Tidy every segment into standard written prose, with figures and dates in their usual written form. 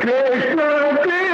कृष्ण कृष्ण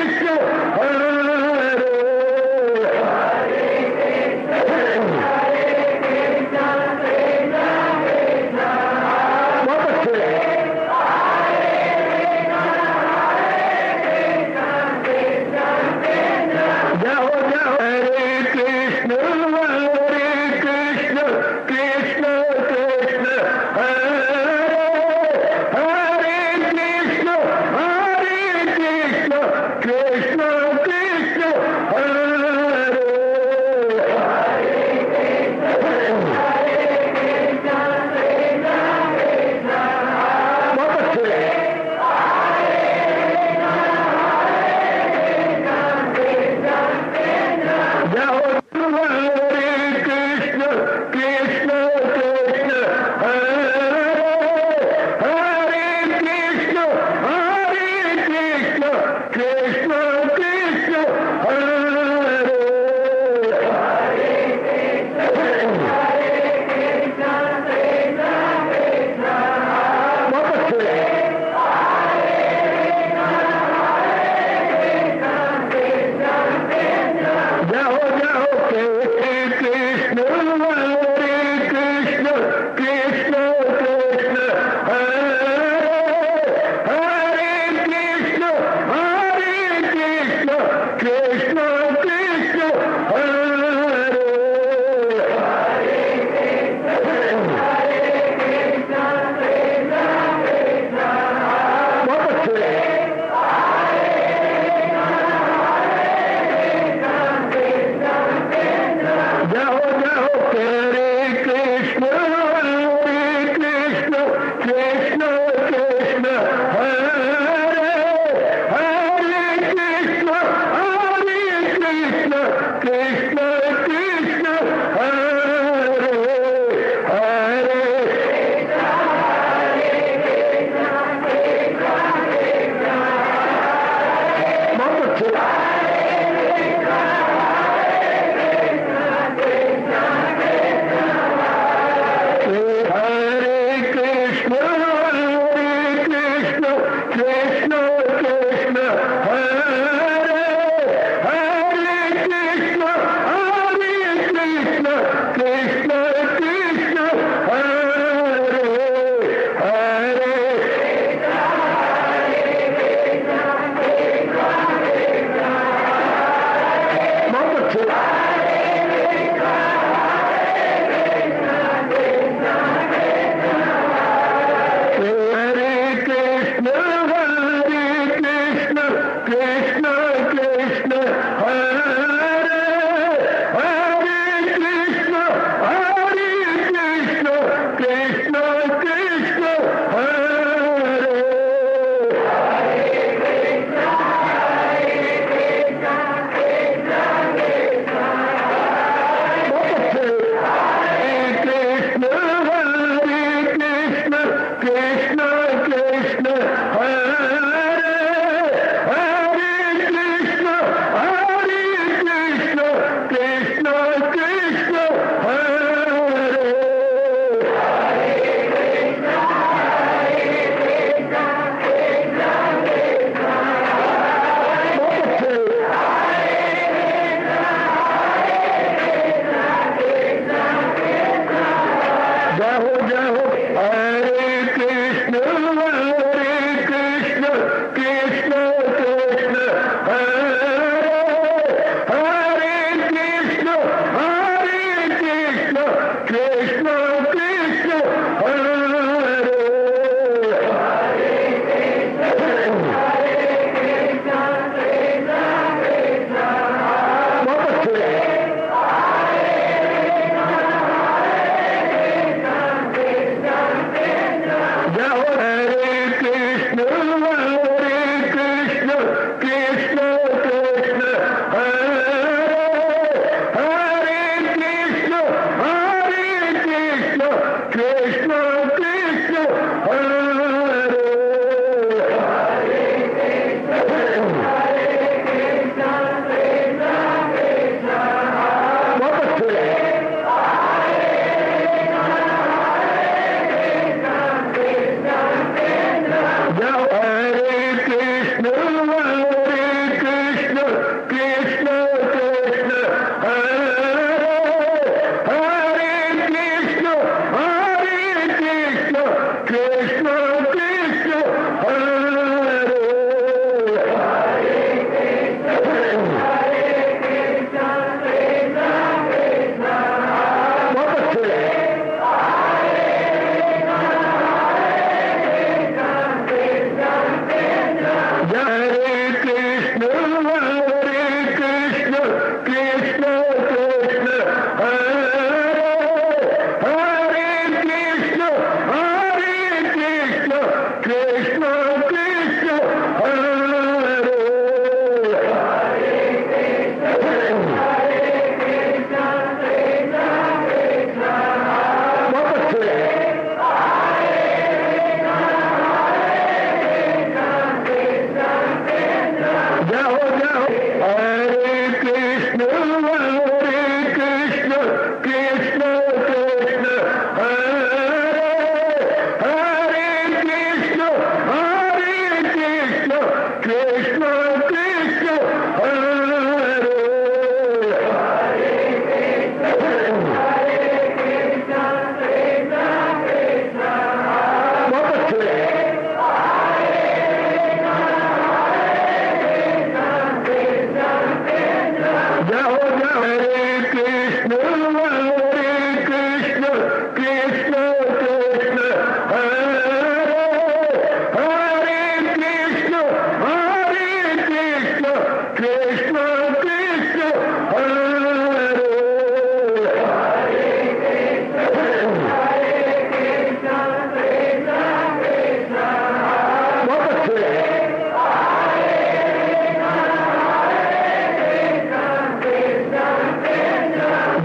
हरे कृष्ण कृष्ण हरे बहुत अच्छे जाओ जाओ हरे कृष्ण कृष्ण कृष्ण कृष्ण हरे हरे कृष्ण कृष्ण कृष्ण हरे बहुत अच्छे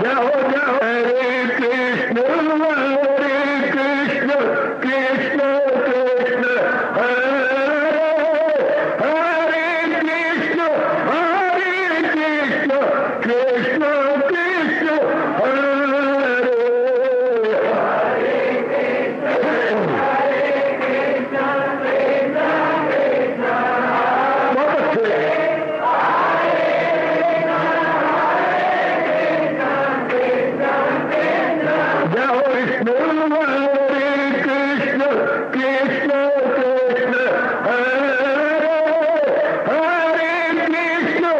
जाओ जाओ हरे कृष्ण कृष्ण कृष्ण कृष्ण हरे हरे कृष्ण कृष्ण कृष्ण हरे बहुत अच्छे जाओ विष्णु हरे कृष्ण कृष्ण कृष्ण हरे हरे कृष्ण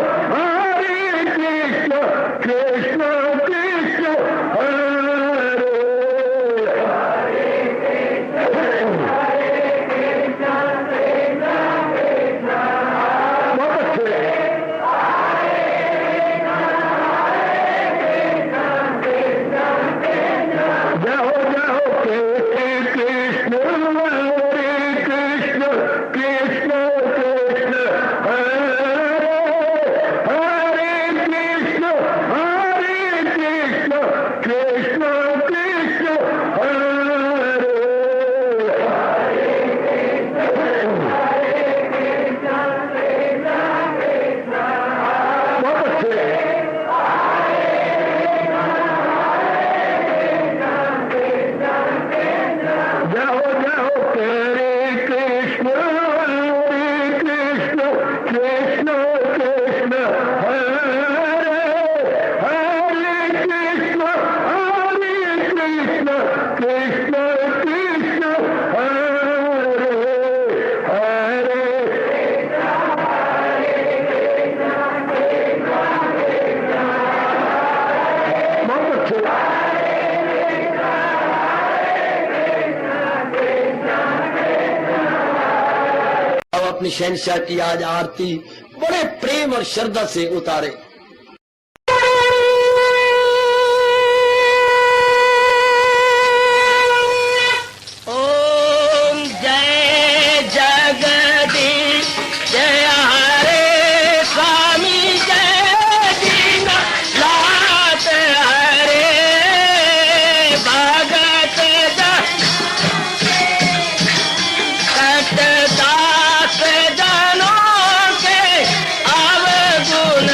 कृष्ण कृष्ण हरे बहुत अच्छे जाओ जाओ कृष्ण हरे कृष्ण कृष्ण कृष्ण हरे हरे कृष्ण कृष्ण कृष्ण हरे बहुत अच्छे जाओ जाओ हरे कृष्ण कृष्ण कृष्ण हरे हरे कृष्ण कृष्ण हरे हरे बहुत अच्छे अब अपनी शहनशाह की आज आरती बड़े प्रेम और श्रद्धा से उतारे। ओम जय जगदीश जय हरे स्वामी जय दीनानाथ हरे भगत दास जनों के अवगुण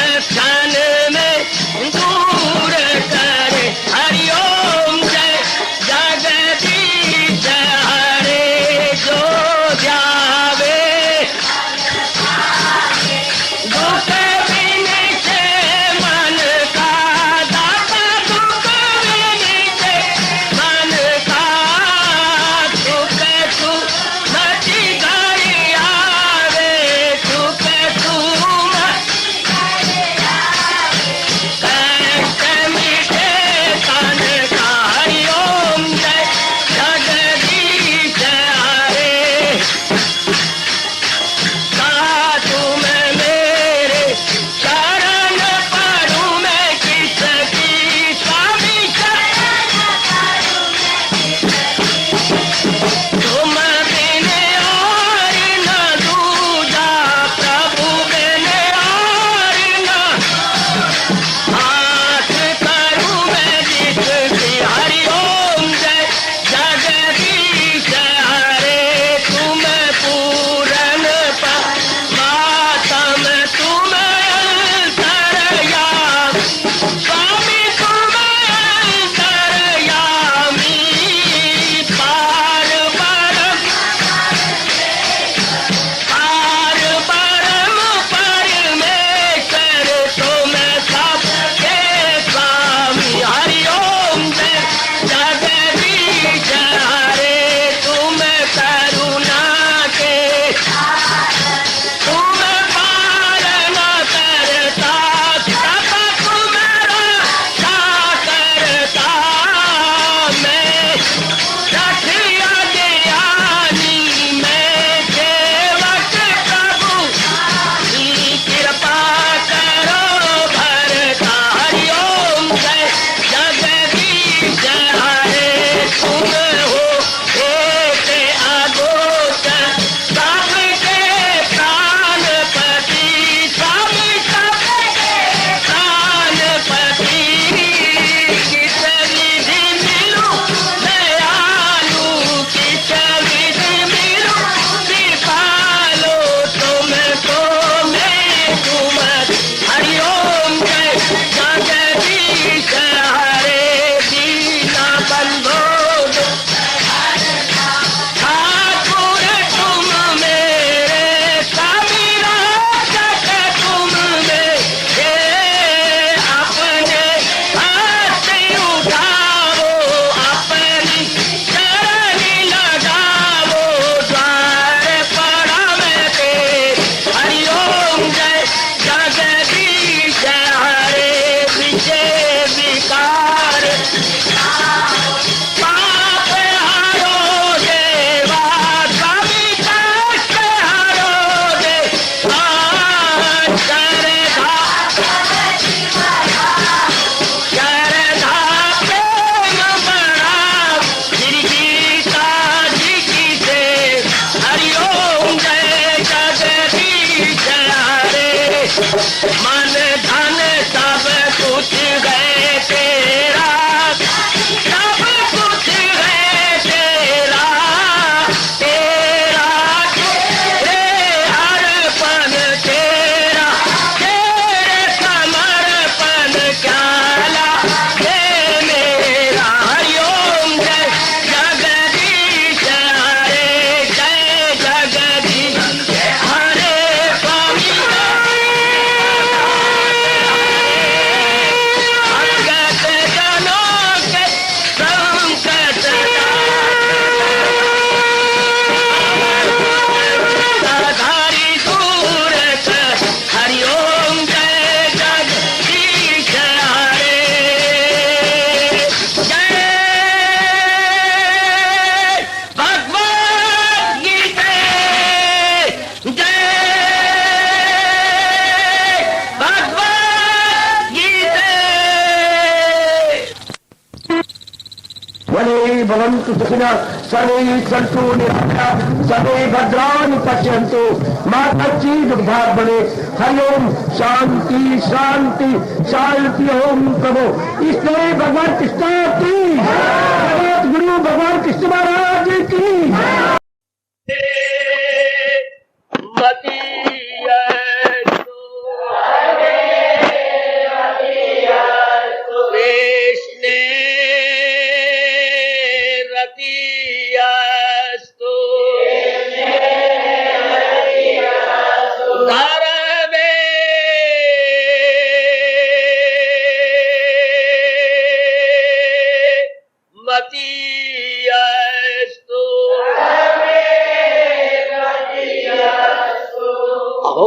भवन्तु सुखिनः सर्वे सन्तु निरामयाः सर्वे भद्राणि पश्यन्तु मा कश्चित् दुर्भाग्यं भवेत्। हरि ओम शांति शांति शांति। ओम प्रभु इसलिए भगवान कृष्ण की जगत गुरु भगवान कृष्ण महाराज की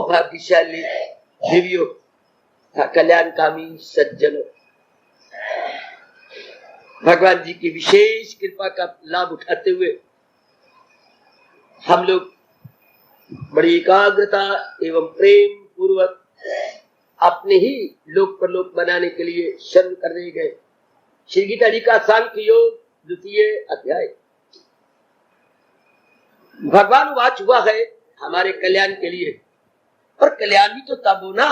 भाग्यशाली देवियों, कल्याणकामी सज्जनों, भगवान जी की विशेष कृपा का लाभ उठाते हुए हम लोग बड़ी एकाग्रता एवं प्रेम पूर्वक अपने ही लोक परलोक बनाने के लिए शरण करने गए। श्री गीता जी का सांख्य योग द्वितीय अध्याय। भगवान वाच हुआ है हमारे कल्याण के लिए, और कल्याण भी तो तब हो ना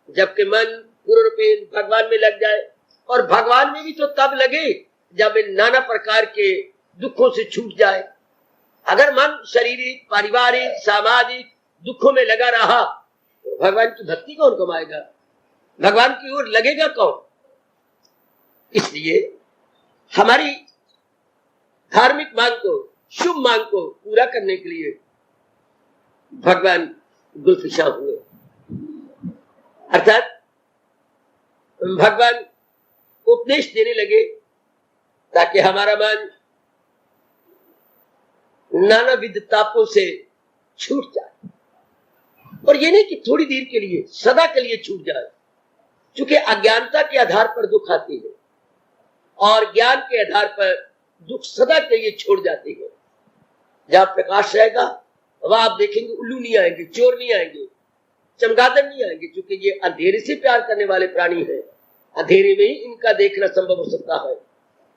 जबकि मन पूर्ण रूपेण भगवान में लग जाए, और भगवान में भी तो तब लगे जब नाना प्रकार के दुखों से छूट जाए। अगर मन शारीरिक पारिवारिक सामाजिक दुखों में लगा रहा तो भगवान की भक्ति कौन कमाएगा, भगवान की ओर लगेगा कौन। इसलिए हमारी धार्मिक मांग को शुभ मांग को पूरा करने के लिए भगवान गुलफिशा हुए, अर्थात भगवान उपदेश देने लगे ताकि हमारा मन नाना विध तापों से छूट जाए, और ये नहीं कि थोड़ी देर के लिए सदा के लिए छूट जाए। चूंकि अज्ञानता के आधार पर दुख आती है और ज्ञान के आधार पर दुख सदा के लिए छोड़ जाती है। जहां प्रकाश रहेगा वहां आप देखेंगे उल्लू नहीं आएंगे, चोर नहीं आएंगे, चमगादड़ नहीं आएंगे, क्योंकि ये अंधेरे से प्यार करने वाले प्राणी हैं। अंधेरे में ही इनका देखना संभव हो सकता है।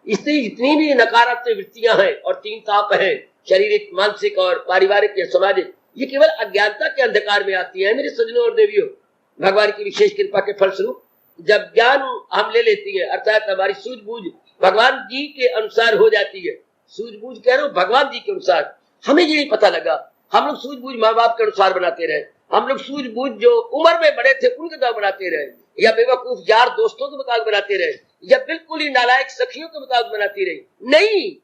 इसलिए जितनी भी नकारात्मक वृत्तियां हैं और तीन ताप हैं, शारीरिक मानसिक और पारिवारिक या सामाजिक, ये केवल अज्ञानता के अंधकार में आती है। मेरे सज्जनों और देवियों, भगवान की विशेष कृपा के फलस्वरूप जब ज्ञान हम ले लेती है, अर्थात हमारी सूझबूझ भगवान जी के अनुसार हो जाती है। सूझबूझ कह रहा हूं भगवान जी के अनुसार। हमें ये नहीं पता लगा, हम लोग सूझबूझ माँ बाप के अनुसार बनाते रहे, हम लोग सूझबूझ जो उम्र में बड़े थे उनके द्वारा बनाते रहे, या बेवकूफ यार दोस्तों के मुताबिक बनाते रहे, या बिल्कुल ही नालायक सखियों के मुताबिक बनाती रही। नहीं,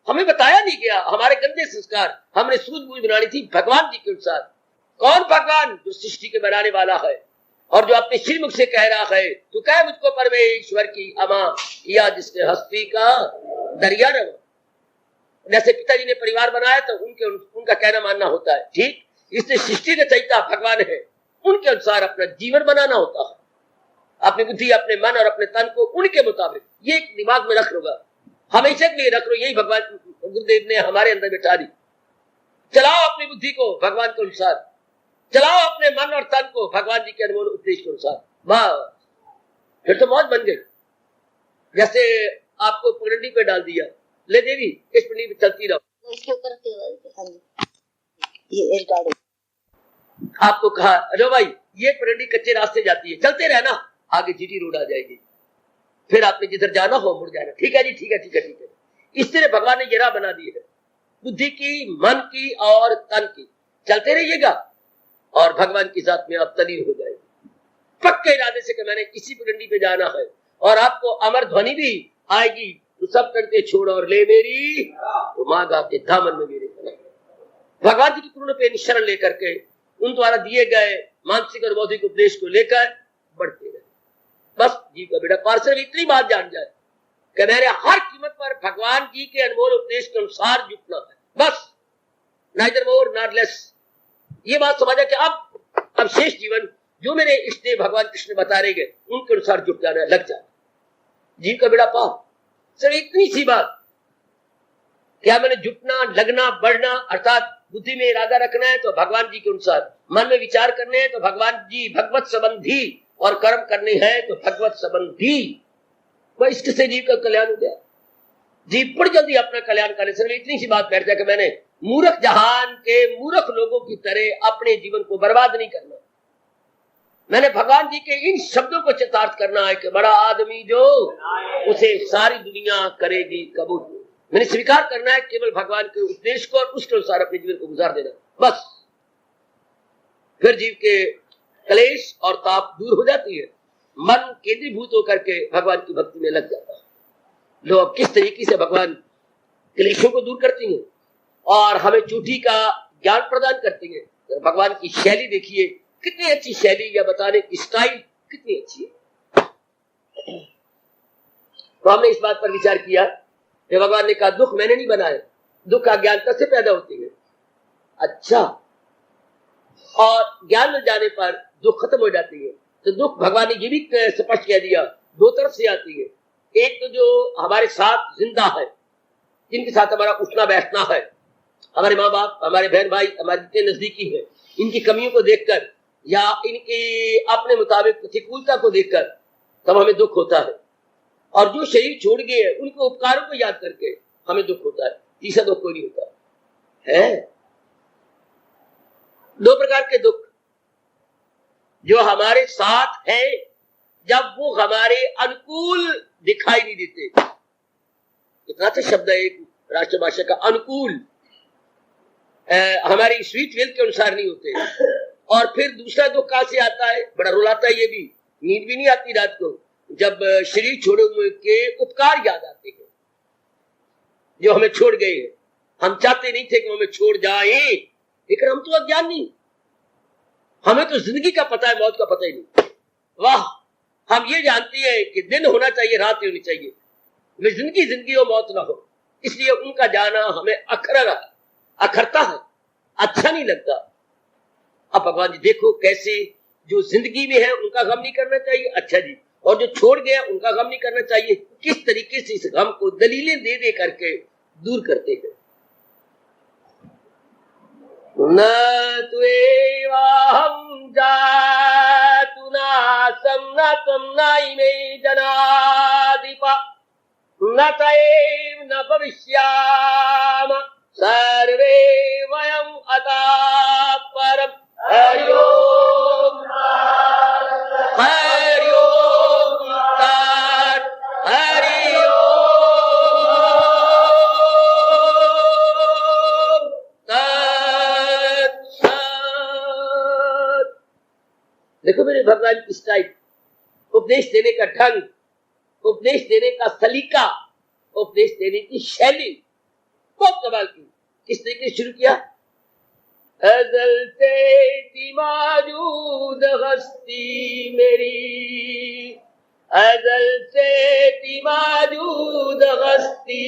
हमें बताया नहीं गया। हमारे गंदे संस्कार हमने सूझबूझ बनानी थी भगवान जी के अनुसार। कौन भगवान? जो सृष्टि के बनाने वाला है और जो अपने श्रीमुख से कह रहा है, तू कह मुझको परमेश्वर की अमा या जिसने हस्ती का दरिया न। जैसे पिताजी ने परिवार बनाया तो उनका कहना मानना होता है, ठीक। इसलिए सृष्टि रचयिता भगवान है, उनके अनुसार अपना जीवन बनाना होता है। अपनी बुद्धि, अपने मन और अपने तन को उनके मुताबिक, ये दिमाग में रख लोगा, हमेशा के लिए रख लो। यही भगवान गुरुदेव ने हमारे अंदर बिठा दी। चलाओ अपनी बुद्धि को भगवान के अनुसार, चलाओ अपने मन और तन को भगवान जी के अनमोल उपदेश के अनुसार। वाह, फिर तो मौज बन गई। जैसे आपको पगडंडी पे डाल दिया, ले देवी इस पगडंडी पे चलती रहो, इसके ऊपर ये गाड़ी आपको कहा अरे भाई ये पगडंडी कच्चे रास्ते जाती है, चलते रहना, आगे जीटी रोड आ जाएगी, फिर आपने जिधर जाना हो मुड़ जाना। ठीक है जी, ठीक है, ठीक है, ठीक है। इस तरह भगवान ने ये राह बना दी है, बुद्धि की, मन की और तन की। चलते रहिएगा और भगवान की साथ में आप तलीन हो जाएंगे, पक्के इरादे से कि मैंने इसी पगडंडी पे जाना है। और आपको अमर ध्वनि भी आएगी, तो सब करके छोड़ और ले मेरी तो माँ गाते दामन में मेरे। भगवान जी की पूर्ण पे शरण लेकर के उन द्वारा दिए गए मानसिक और बौद्धिक उपदेश को लेकर बढ़ते रहे। बस जीव का बेटा पार्षद इतनी बात जान जाए कि मैंने हर कीमत पर भगवान जी के अनमोल उपदेश के अनुसार जुटना है, बस, नाइदर मोर नॉट लेस। ये बात समझा कि अब शेष जीवन जो मेरे इष्ट देव भगवान कृष्ण बता रहे उनके अनुसार जुट जाना, लग जाना, जीव का बेड़ा पार। सिर्फ इतनी सी बात, क्या मैंने जुटना, लगना, बढ़ना, अर्थात बुद्धि में इरादा रखना है तो भगवान जी के अनुसार, मन में विचार करने हैं तो भगवान जी भगवत संबंधी, और कर्म करने हैं तो भगवत संबंधी। वह इसके से जीव का कल्याण हो गया। जीव बड़ी जल्दी अपना कल्याण कर ले। सिर्फ इतनी सी बात बैठ जाए कि मैंने मूर्ख जहान के मूर्ख लोगों की तरह अपने जीवन को बर्बाद नहीं करना। मैंने भगवान जी के इन शब्दों को चितार्थ करना है कि बड़ा आदमी जो उसे सारी दुनिया करेगी कबूल। मैंने स्वीकार करना है केवल भगवान के उपदेश को और उसके अनुसार अपने जीवन को गुजार देना, बस। फिर जीव के क्लेश और ताप दूर हो जाती है, मन केंद्रीभूत होकर के भगवान की भक्ति में लग जाता है। लोग किस तरीके से भगवान क्लेशों को दूर करती हैं और हमें चोटी का ज्ञान प्रदान करती हैं। तो भगवान की शैली देखिए, कितनी अच्छी शैली, या बताने की स्टाइल कितनी अच्छी है। तो हमने इस बात पर विचार किया कि भगवान ने कहा दुख मैंने नहीं बनाया, दुख अज्ञानता से पैदा होती है। अच्छा, और ज्ञान मिल जाने पर दुख खत्म हो जाती है। तो दुख भगवान ने ये भी स्पष्ट कह दिया, दो तरफ से आती है। एक तो जो हमारे साथ जिंदा है, जिनके साथ हमारा उठना बैठना है, हमारे माँ बाप, हमारे बहन भाई, हमारे जितने नजदीकी है, इनकी कमियों को देखकर या इनके अपने मुताबिक प्रतिकूलता को देखकर तब हमें दुख होता है। और जो शरीर छोड़ गए हैं उनके उपकारों को याद करके हमें दुख होता है। तीसरा दुख कोई नहीं होता है। दो प्रकार के दुख जो हमारे साथ है जब वो हमारे अनुकूल दिखाई नहीं देते। इतना अच्छा शब्द है एक राष्ट्रभाषा का, अनुकूल, हमारी स्वीट विल के अनुसार नहीं होते। और फिर दूसरा दुख कहां से आता है, बड़ा रुलाता है ये भी, नींद भी नहीं आती रात को, जब शरीर छोड़े हुए के उपकार याद आते हैं जो हमें छोड़ गए हैं। हम चाहते नहीं थे कि हमें छोड़ जाए, लेकिन हम तो अज्ञान नहीं, हमें तो जिंदगी का पता है, मौत का पता ही नहीं। वाह, हम ये जानते हैं कि दिन होना चाहिए, रात ही होनी चाहिए, वे जिंदगी हो, मौत ना हो। इसलिए उनका जाना हमें अखरता है, अच्छा नहीं लगता। अब भगवान जी देखो कैसे जो जिंदगी में है उनका गम नहीं करना चाहिए, अच्छा जी, और जो छोड़ गया उनका गम नहीं करना चाहिए। किस तरीके से इस गम को दलीलें दे दे करके दूर करते हैं। न त्वेवाहं जातु नासं न त्वं न इमे जनाधिपा न तयेव न भविष्याम सर्वे वयम् अतः परम्। हरि ओम हरि ओम तत् हरि ओम तत् सत्। देखो मेरे भगवान की स्टाइल, उपदेश देने का ढंग, उपदेश देने का सलीका, उपदेश देने की शैली बहुत कमाल की। किस तरीके से शुरू किया, अज़ल से थी मौजूद हस्ती मेरी, अज़ल से थी मौजूद हस्ती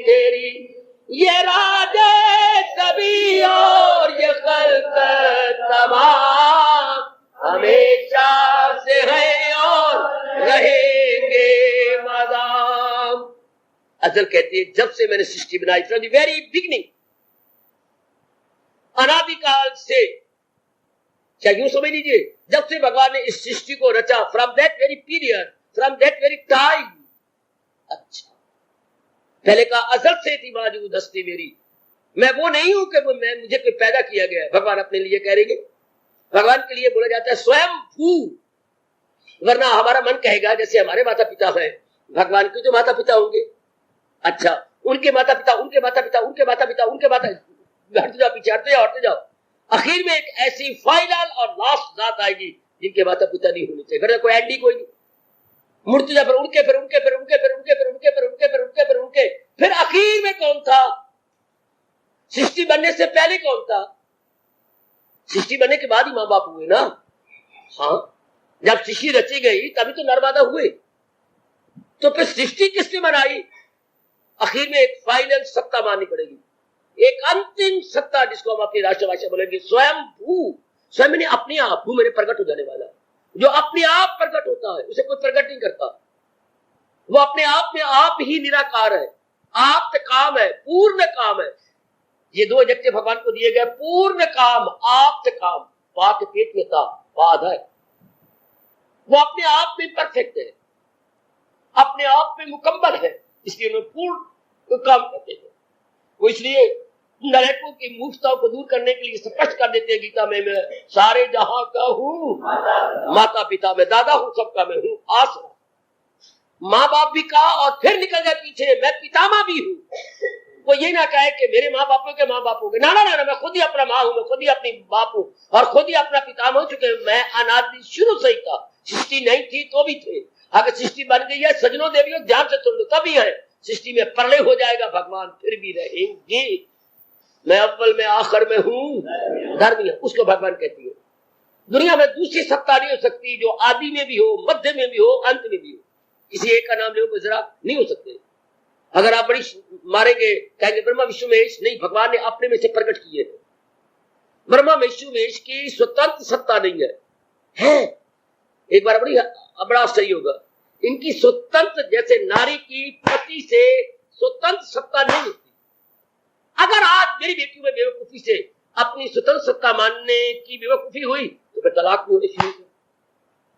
तेरी, ये राज़े सभी और ये खल्क़ तमाम हमेशा से है और रहेंगे मदाम। अज़ल कहती है जब से मैंने सृष्टि बनाई, फ्रॉम द वेरी बिगिनिंग, अनादिकाल से, क्या यूं समझ लीजिए, जब से भगवान ने इस सृष्टि को रचा, from that very period, from that very time. अच्छा, पहले का अज़ल से थी मौजूद हस्ती मेरी, मैं वो नहीं हूं कि मुझे कोई पैदा किया गया है। भगवान अपने लिए कह रहे, भगवान के लिए बोला जाता है स्वयं भू, वरना हमारा मन कहेगा जैसे हमारे माता पिता है, भगवान के जो माता पिता होंगे, अच्छा उनके माता पिता, उनके माता पिता, उनके माता पिता, उनके माता, हटते जाओ, पीछे हटते जाओ, हटते जाओ, आखिर में एक ऐसी फाइनल और लास्ट जात आएगी जिनके माता पिता नहीं होने चाहिए, वरना कोई एंडी कोई नहीं। मुड़ते जा, फिर उनके, फिर उनके, फिर उनके, फिर उनके, फिर उनके, फिर उनके, फिर उनके, फिर उनके, फिर आखिर में कौन था? सृष्टि बनने से पहले कौन था? सृष्टि बनने के बाद ही माँ बाप हुए ना। हाँ, जब सृष्टि रची गई तभी तो नर मादा हुए। तो फिर सृष्टि किसने बनाई? आखिर में एक फाइनल सत्ता माननी पड़ेगी, एक अंतिम सत्ता जिसको हम अपनी राष्ट्रभाषा बोलेंगे स्वयं भू। स्वयं ने अपने आप, भू मेरे प्रकट हो जाने वाला, जो अपने आप प्रकट होता है, उसे कोई प्रकट नहीं करता, वो अपने आप में आप ही निराकार है, आप्त काम है, पूर्ण काम है। ये दो एडजेक्टिव भगवान को दिए गए, पूर्ण काम, आप्त काम, पाक पेट में था, पाद है, वो अपने आप में परफेक्ट है, अपने आप में मुकम्मल है, इसलिए उन्हें पूर्ण कोई काम करते थे। वो इसलिए नरकों की मूर्खताओं को दूर करने के लिए स्पष्ट कर देते हैं गीता में, मैं सारे जहां का हूँ, माता पिता में दादा हूँ, सबका मैं हूँ आसरा। माँ बाप भी कहा और फिर निकल गए पीछे, मैं पितामह भी हूँ। वो ये ना कहे कि मेरे माँ बापों के माँ बाप हो गए, ना ना ना, मैं खुद ही अपना माँ हूँ, मैं खुद ही अपनी बाप हूँ और खुद ही अपना पितामह हूँ, चूंकि मैं अनादि शुरू से ही था। सृष्टि नहीं थी तो भी थे, अगर सृष्टि बन गई है सजनों देवियों ध्यान से सुन लो, तभी है। सृष्टि में प्रलय हो जाएगा, भगवान फिर भी रहेंगे। मैं अव्वल में आखिर में हूँ, धर्मी है, उसको भगवान कहती है। दुनिया में दूसरी सत्ता नहीं हो सकती जो आदि में भी हो, मध्य में भी हो, अंत में भी हो। किसी एक का नाम ले जरा, नहीं हो सकते। अगर आप बड़ी मारेंगे कहेंगे ब्रह्मा विष्णु महेश, नहीं, भगवान ने अपने में से प्रकट किए हैं। ब्रह्मा विष्णु महेश की स्वतंत्र सत्ता नहीं है। एक बार बड़ा सही होगा, इनकी स्वतंत्र, जैसे नारी की पति से स्वतंत्र सत्ता नहीं होती। अगर आज मेरी बेटियों में बेवकूफी से अपनी स्वतंत्र सत्ता मानने की बेवकूफी हुई तो फिर तलाक भी होने शुरू हुई,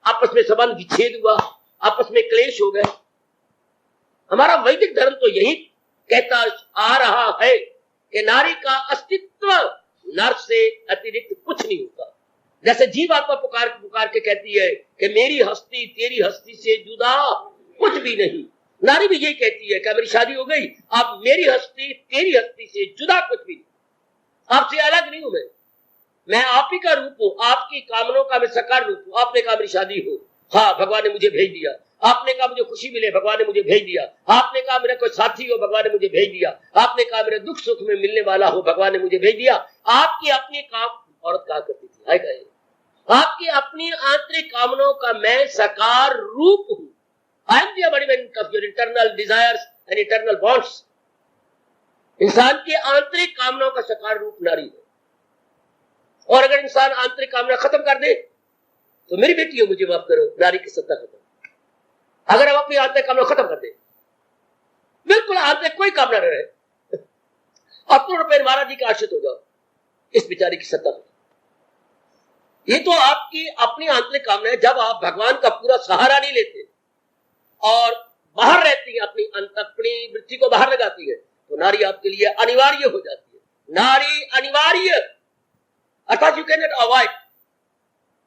आपस में संबंध विच्छेद हुआ, आपस में क्लेश हो गए। हमारा वैदिक धर्म तो यही कहता आ रहा है कि नारी का अस्तित्व नर से अतिरिक्त कुछ नहीं होता। जैसे जीवात्मा पुकार के कहती है कि मेरी हस्ती तेरी हस्ती से जुदा कुछ भी नहीं, नारी भी यही कहती है कि मेरी शादी हो गई, अब मेरी हस्ती तेरी हस्ती से जुदा कुछ भी नहीं, आपसे अलग नहीं हूं मैं आप ही का रूप हूं, आपकी कामनाओं का मैं साकार रूप हूं। आपने कहा मेरी शादी हो, हाँ भगवान ने मुझे भेज दिया। आपने कहा मुझे खुशी मिले, भगवान ने मुझे भेज दिया। आपने कहा मेरा कोई साथी हो, भगवान ने मुझे भेज दिया। आपने कहा मेरे दुख सुख में मिलने वाला हो, भगवान ने मुझे भेज दिया। आपकी अपनी काम, औरत कहा करती थी, हाय कहे, आपकी अपनी आंतरिक कामनाओं का मैं साकार रूप हूं। I am the embodiment of your internal desires and internal wants. इंसान की आंतरिक कामनाओं का साकार रूप नारी है। और अगर इंसान आंतरिक कामना खत्म कर दे तो मेरी बेटी हो, मुझे माफ करो, नारी की सत्ता खत्म। अगर हम अपनी आंतरिक कामना खत्म कर दे, बिल्कुल आंतरिक कोई कामना न रहे, पूर्ण रूप में महाराज जी के आश्रित हो जाओ, इस बेचारी की सत्ता खत्म। ये तो आपकी अपनी आंतरिक कामना है। जब आप भगवान का पूरा सहारा नहीं लेते और बाहर रहती है, अपनी वृत्ति को बाहर लगाती है, तो नारी आपके लिए अनिवार्य हो जाती है। नारी अनिवार्य अर्थात यू कैन नॉट अवॉइड,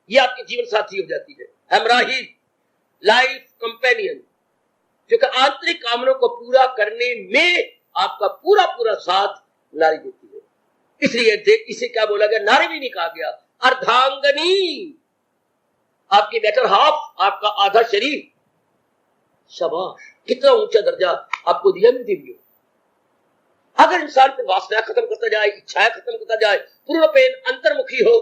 ये आपके जीवन साथी हो जाती है, हमराही, लाइफ कंपेनियन, क्योंकि आंतरिक कामनों को पूरा करने में आपका पूरा पूरा साथ नारी देती है। इसलिए इसे क्या बोला गया, नारी भी नहीं कहा गया, अर्धांगनी, आपकी बेटर हाफ, आपका आधा शरीर। शाबाश, कितना ऊंचा दर्जा आपको दिया नहीं दिव्य। अगर इंसान पे वासना खत्म करता जाए, इच्छाएं खत्म करता जाए, पूर्ण पेन अंतर्मुखी हो,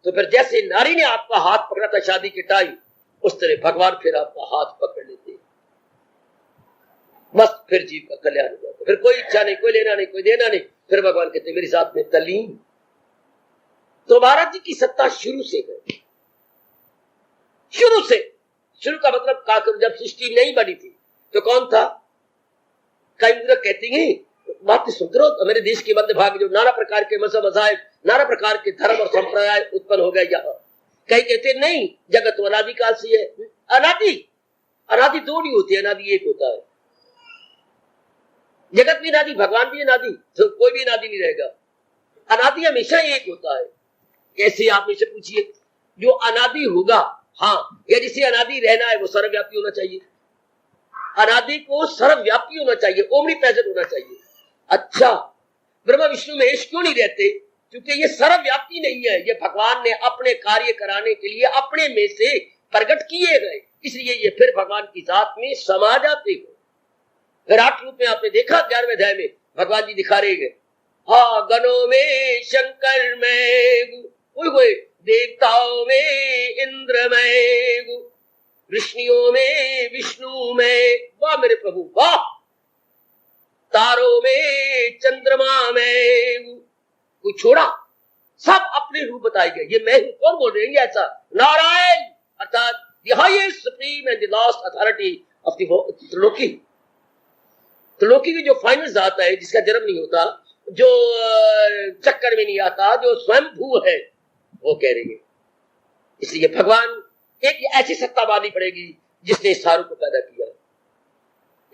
तो फिर जैसे नारी ने आपका हाथ पकड़ा था शादी के टाइम, उस तरह भगवान फिर आपका हाथ पकड़ लेते हैं। मस्त, फिर जीव का कल्याण हो जाता, फिर कोई इच्छा नहीं, कोई लेना नहीं, कोई देना नहीं, फिर भगवान कहते मेरे साथ में तलीन। तो महाराज जी की सत्ता शुरू से है, शुरू से। शुरू का मतलब क्या करूं, जब सृष्टि नहीं बनी थी तो कौन था? कई मूर्ख कहती हैं, बात सुनते रहो, मेरे देश के मध्य भाग जो नाना प्रकार के मजहब मज़ाहिब, नाना प्रकार के धर्म और संप्रदाय उत्पन्न हो गए यहाँ। कई कहते नहीं, जगत अनादि काल से है। अनादि दो नहीं होते, अनादि एक होता है। जगत भी अनादि, भगवान भी अनादि, तो कोई भी अनादि नहीं रहेगा। अनादि हमेशा एक होता है। कैसे, आप मुझसे पूछिए, जो अनादि होगा, हाँ, या जिसे अनादि रहना है वो सर्वव्यापी होना चाहिए। अनादि को सर्वव्यापी होना चाहिए, ओमनी प्रेजेंट होना चाहिए। अच्छा, ब्रह्मा विष्णु महेश क्यों नहीं रहते? क्योंकि ये सर्वव्यापी नहीं है, ये भगवान ने अपने कार्य कराने के लिए अपने में से प्रकट किए गए, इसलिए ये फिर भगवान की जात में समा जाते हैं। विराट रूप में आपने देखा 11वें अध्याय में भगवान जी दिखा रहे हैं, हाँ गणों में शंकर में, कोई देवताओं में इंद्र में, विष्णुओं में विष्णु में, वाह मेरे प्रभु वाह, तारों में चंद्रमा में, कोई छोड़ा, सब अपने रूप बताए गए। ये मैं हूं, कौन बोल रहे हैं ऐसा? नारायण, अर्थात the highest supreme and the last authority of the Triloki. त्रिलोकी की जो फाइनल जात है, जिसका जन्म नहीं होता, जो चक्कर में नहीं आता, जो स्वयंभू है, वो कह रही है। इसलिए भगवान एक ऐसी सत्ता माननी पड़ेगी जिसने इस सारों को पैदा किया,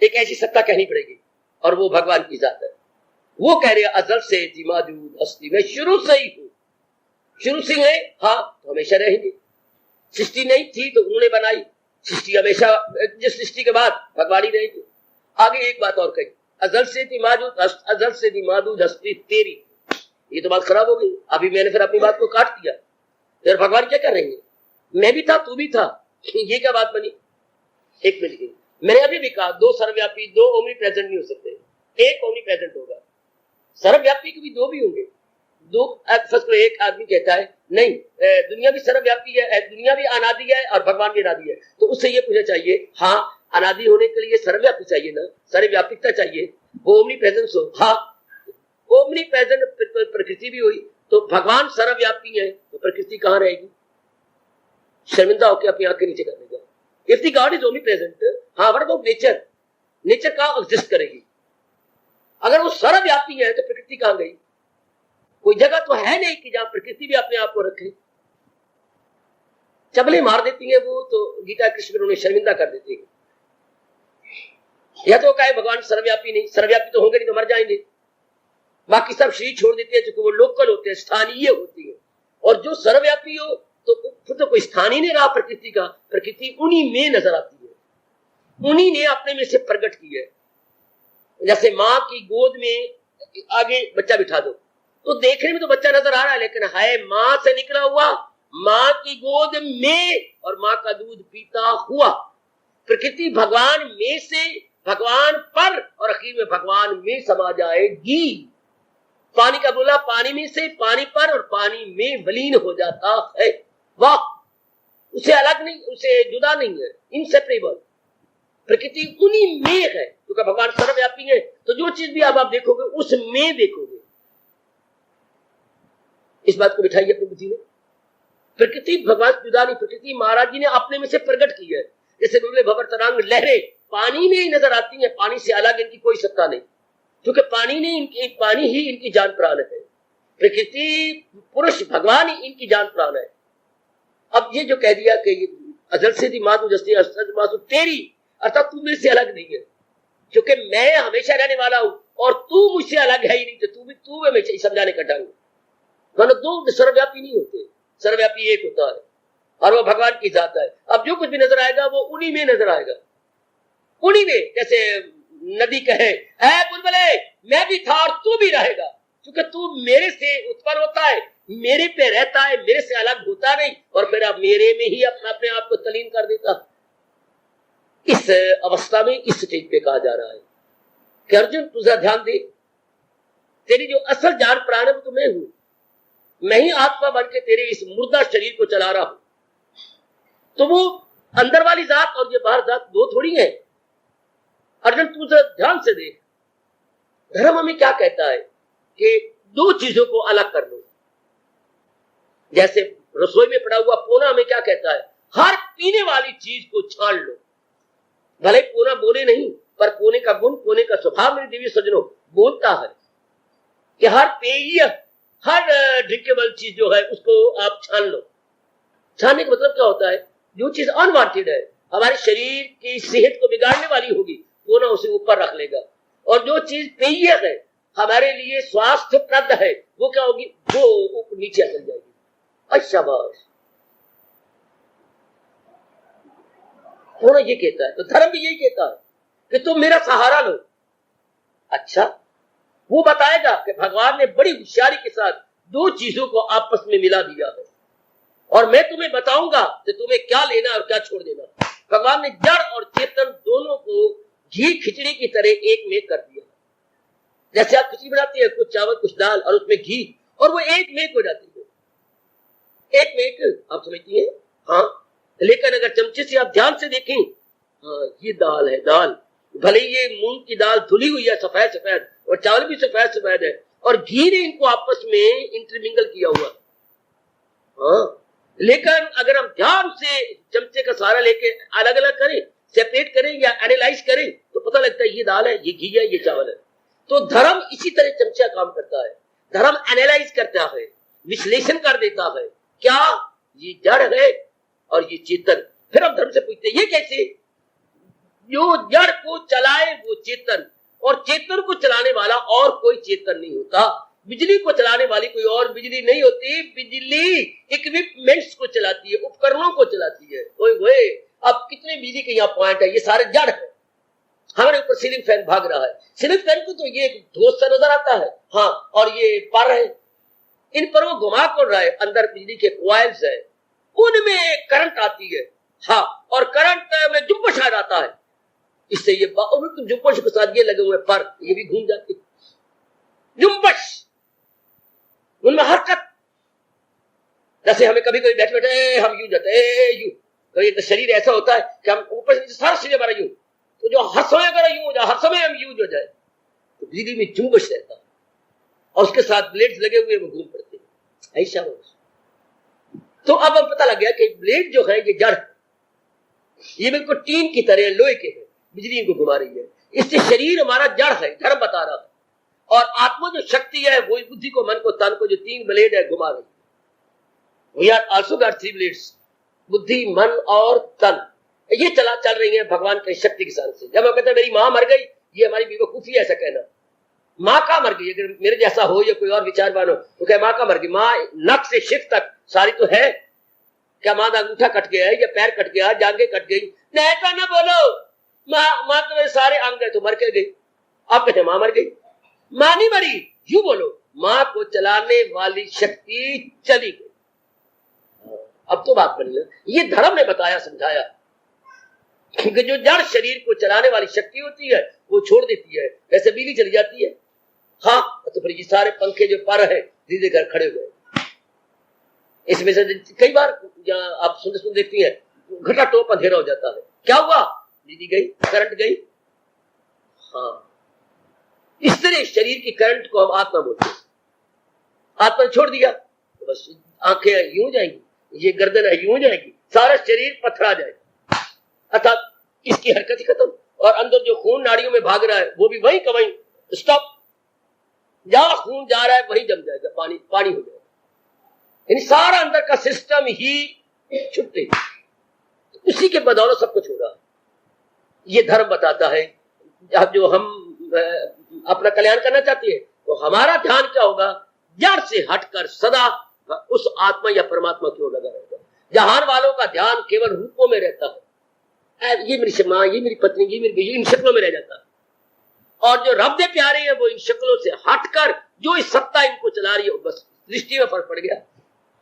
एक ऐसी सत्ता कहनी पड़ेगी। और वो भगवान की जात है। वो कह रहे अजल से थी मौजूद हस्ती, मैं शुरू से ही हूं। शुरू से है, हाँ तो हमेशा रहेंगे। सृष्टि नहीं थी तो उन्होंने बनाई, सृष्टि हमेशा, जिस सृष्टि के बाद भगवान ही रहेंगे। आगे एक बात और कही, अजल से थी मौजूद, अजल से थी मौजूद हस्ती तेरी। ये तो बात खराब हो गई। अभी मैंने फिर अपनी बात को काट दिया, फिर भगवान क्या कर रहे हैं? मैं भी था, तू भी था, ये क्या बात बनी? एक मिनट की, मैंने अभी भी कहा दो सर्वव्यापी, दो ओमनी प्रेजेंट नहीं हो सकते, एक ओमनी प्रेजेंट होगा। सर्वव्यापी के भी दो भी होंगे। दो फर्स्ट तो एक आदमी कहता है नहीं, दुनिया भी सर्वव्यापी है, दुनिया भी अनादि है और भगवान भी अनादि है। तो उससे ये पूछना चाहिए, हाँ अनादि होने के लिए सर्वव्यापी चाहिए ना, सर्वव्यापिकता चाहिए, वो ओमनी प्रेजेंस हो। हाँ ओमनी प्रेजेंट प्रकृति भी हुई, तो भगवान सर्वव्यापी है तो प्रकृति कहां रहेगी? शर्मिंदा होकर अपनी आंखें नीचे कर देगा। If the God is omni present, हाँ व्हाट अबाउट नेचर? नेचर कहां एग्जिस्ट करेगी? अगर वो सर्वव्यापी है तो प्रकृति कहां गई? कोई जगह तो है नहीं कि जहां प्रकृति भी अपने आप को रखे। चबले मार देती है वो, तो गीता कृष्ण उन्हें शर्मिंदा कर देती है। या तो कहे भगवान सर्वव्यापी नहीं, सर्वव्यापी तो होंगे नहीं तो मर जाएंगे। बाकी सब शरीर छोड़ देते हैं क्योंकि वो लोकल होते हैं, स्थानीय होती है। और जो सर्वव्यापी हो तो फिर तो कोई स्थान ही नहीं रहा प्रकृति का। प्रकृति उन्हीं में नजर आती है, उन्हीं ने अपने में से प्रकट की है। जैसे माँ की गोद में आगे बच्चा बिठा दो तो देखने में तो बच्चा नजर आ रहा है, लेकिन है माँ से निकला हुआ, माँ की गोद में, और माँ का दूध पीता हुआ। प्रकृति भगवान में से भगवान पर और आखिर में भगवान में समा जाएगी। पानी का बोला पानी में से पानी पर और पानी में विलीन हो जाता है। वाह, उसे अलग नहीं, उसे जुदा नहीं है, इनसेपरेबल। प्रकृति उन्हीं में है क्योंकि भगवान सर्वव्यापी है। तो जो चीज भी आप देखोगे उसमें देखोगे। इस बात को बिठाइए अपनी बुद्धि में। प्रकृति भगवान जुदा नहीं, प्रकृति महाराज जी ने अपने में से प्रकट की है। जैसे रुले भवर तरंग लहरें पानी में ही नजर आती है, पानी से अलग इनकी कोई सत्ता नहीं, क्योंकि पानी ही इनकी जान प्राण है। प्रकृति पुरुष भगवान ही इनकी जान प्राण है। अब ये जो कह दिया कि अजल से माधु जस्ती माधु तेरी, अर्थात तू मेरे से अलग नहीं है, क्योंकि मैं हमेशा रहने वाला हूं और तू मुझसे अलग है ही नहीं। तो तू हमेशा समझाने का ढंग, दोनों दो सर्वव्यापी नहीं होते, सर्वव्यापी एक होता है और वो भगवान की जात है। अब जो कुछ भी नजर आएगा वो उन्हीं में नजर आएगा, उन्हीं में। जैसे नदी कहे ऐ बुलबुले मैं भी था और तू भी रहेगा, क्योंकि तू मेरे से उत्पन्न होता है, मेरे पे रहता है, मेरे से अलग होता नहीं, और फिर आप मेरे में ही अपने आप को तलीन कर देता। इस अवस्था में इस स्टेज पे कहा जा रहा है कि अर्जुन तुझा ध्यान दे, तेरी जो असल जान प्राण है वो तो मैं हूं, मैं ही आत्मा बन के तेरे इस मुर्दा शरीर को चला रहा हूं। तो वो अंदर वाली जात और ये बाहर जात दो थोड़ी है। अर्जुन तू ध्यान से देख, धर्म हमें क्या कहता है कि दो चीजों को अलग कर लो। जैसे रसोई में पड़ा हुआ पोना हमें क्या कहता है, हर पीने वाली चीज को छान लो। भले पोना बोले नहीं, पर पोने का गुण, पोने का स्वभाव मेरे दिव्य सज्जनों बोलता है कि हर पेय, हर ड्रिंकेबल चीज जो है उसको आप छान लो। छानने का मतलब क्या होता है, जो चीज अनवांटेड है, हमारे शरीर की सेहत को बिगाड़ने वाली होगी, वो ना उसे ऊपर रख लेगा, और जो चीज पेय है हमारे लिए स्वास्थ्यप्रद है वो क्या होगी, वो ऊपर नीचे चल जाएगी। अच्छा बस वो ये कहता है, तो धर्म भी यही कहता है कि तुम मेरा सहारा लो। अच्छा, वो बताएगा कि भगवान ने बड़ी होशियारी के साथ दो चीजों को आपस में मिला दिया है, और मैं तुम्हें बताऊंगा कि तुम्हें क्या लेना और क्या छोड़ देना। भगवान ने जड़ और चेतन दोनों को घी खिचड़ी की तरह एक में कर दिया। जैसे आप खिचड़ी बनाते हैं, कुछ चावल कुछ दाल और उसमें घी, और वो एक मेक हो जाती है। एक मेक आप समझती हैं? हाँ, लेकिन अगर चमचे से आप ध्यान से देखें, हाँ ये दाल है, दाल भले ये मूंग की दाल धुली हुई है सफेद सफेद, और चावल भी सफेद सफेद है, और घी ने इनको आपस में इंटरमिंगल किया हुआ। हाँ, लेकिन अगर हम ध्यान से चमचे का सहारा लेके अलग अलग करें, सेपरेट करें या एनालाइज करें, तो पता लगता है ये दाल है, ये घी है, ये चावल है। तो धर्म इसी तरह चमचा काम करता है। धर्म एनालाइज करता है, विश्लेषण कर देता है, क्या ये जड़ है और ये चेतन। फिर हम धर्म से पूछते हैं ये कैसे, जो जड़ को चलाए वो चेतन, और चेतन को चलाने वाला और कोई चेतन नहीं होता। बिजली को चलाने वाली कोई और बिजली नहीं होती। बिजली इक्विपमेंट्स को चलाती है, उपकरणों को चलाती है। ओए अब कितने बिजली के यहाँ पॉइंट है, ये सारे जड़ है। हमारे ऊपर सीलिंग फैन भाग रहा है, सीलिंग फैन को तो ये धोस सा नजर आता है, हाँ, और ये पर है, इन पर वो घुमा कर रहा है, अंदर बिजली के कॉइल्स है, उनमें करंट आती है, हाँ, और करंट में जुम्बश आ जाता है। इससे ये जुम्बश के साथ ये लगे हुए पर, ये भी घूम जाती, जुम्बश, उनमें हरकत। जैसे हमें कभी कभी बैठे बैठे हम यूं जाते, यूं कभी तो शरीर ऐसा होता है कि हम ऊपर से सारा शरीर हमारा यूं, तो जो हर समय अगर यूं हो जाए, हर समय हम यूं हो जाए, तो बिजली में जुम्बश रहता है और उसके साथ ब्लेड्स लगे हुए वो घूम पड़ते हैं, ऐसा हो। तो अब हम पता लग गया कि ब्लेड जो है ये जड़, ये बिल्कुल टीन की तरह लोहे के है, बिजली इनको घुमा रही है। इससे शरीर हमारा जड़ है, धर्म बता रहा है, और आत्मा जो शक्ति है वो बुद्धि को, मन को, तन को, जो 3 ब्लेड है घुमा रही है। We are also got 3 blades, बुद्धि, मन और तन, ये चल रही है भगवान की शक्ति के साथ से। जब हम कहते हैं मेरी माँ मर गई, ये हमारी बेवकूफी है ऐसा कहना। माँ का मर गई, अगर मेरे जैसा हो या कोई और विचारवान हो तो क्या माँ का मर गई? माँ नक से शिख तक सारी तो है। क्या माँ का अंगूठा कट गया है या पैर कट गया, जांघें कट गई? नहीं तो ना बोलो, माँ तो मेरे सारे अंग है, तो मर के गई। आप कहते माँ मर गई, माँ नहीं मरी, यूं बोलो, माँ को चलाने वाली शक्ति चली गई। अब तो बात बनी ना, ये धर्म ने बताया, समझाया कि जो जड़ शरीर को चलाने वाली शक्ति होती है वो छोड़ देती है, वैसे बिजली चली जाती है। हाँ, तो फिर ये सारे पंखे जो पर है धीरे घर खड़े हुए, इसमें से कई बार जहाँ आप सुन देखती हैं घटा टोप अंधेरा हो जाता है। क्या हुआ? बिजली गई, करंट गई। हाँ, इस तरह शरीर की करंट को हम आत्मा बोलते हैं। आत्मा छोड़ दिया तो बस आंखें यूं जाएंगी, ये गर्दन है यूं जाएगी, सारा शरीर पथरा जाएगा, अर्थात इसकी हरकत ही खत्म। और अंदर जो खून नाड़ियों में भाग रहा है वो भी वहीं का वहीं स्टॉप। जहां खून जा रहा है वहीं जम जाएगा, पानी पानी हो जाएगा, यानी सारा अंदर का सिस्टम ही छुट्टी। उसी के बदौलत सब कुछ हो रहा है। ये धर्म बताता है। अब जो हम अपना कल्याण करना चाहते हैं तो हमारा ध्यान क्या होगा? जड़ से हटकर सदा उस आत्मा या परमात्मा की ओर लगा रहेगा। जहान वालों का ध्यान केवल रूपों में रहता है, ये मेरी माँ, ये मेरी पत्नी, ये मेरी बेटी, इन शक्लों में रह जाता है। और जो रब दे प्यारे हैं वो इन शक्लों से हटकर जो इस सत्ता इनको चला रही है, बस दृष्टि में फर्क पड़ गया।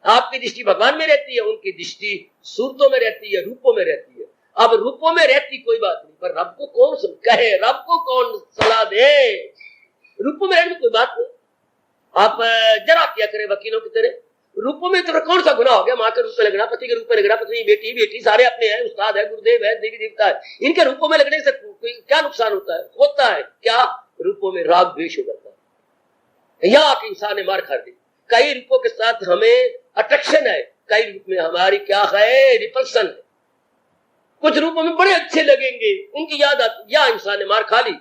आपकी दृष्टि भगवान में रहती है, उनकी दृष्टि सूरतों में रहती है, रूपों में रहती है। अब रूपों में रहती कोई बात नहीं, पर रब को कौन कहे, रब को कौन सलाह दे? रूपों में रहने कोई बात नहीं। आप जरा क्या करें वकीलों की तरह, रूपों में तो कौन सा गुनाह हो गया? माँ के रूप में लगना, पति के रूप में लगना, पत्नी, बेटी, बेटी सारे अपने हैं, उस्ताद है, गुरुदेव है, देवी देवता है, इनके रूपों में लगने से कोई क्या नुकसान होता है? होता है क्या? रूपों में राग द्वेष हो जाता है। यहाँ इंसान ने मार खा दी। कई रूपों के साथ हमें अट्रैक्शन है, कई रूप में हमारी क्या है? रिपल्सन है। कुछ रूपों में बड़े अच्छे लगेंगे, उनकी याद आती, या इंसान ने मार खा ली।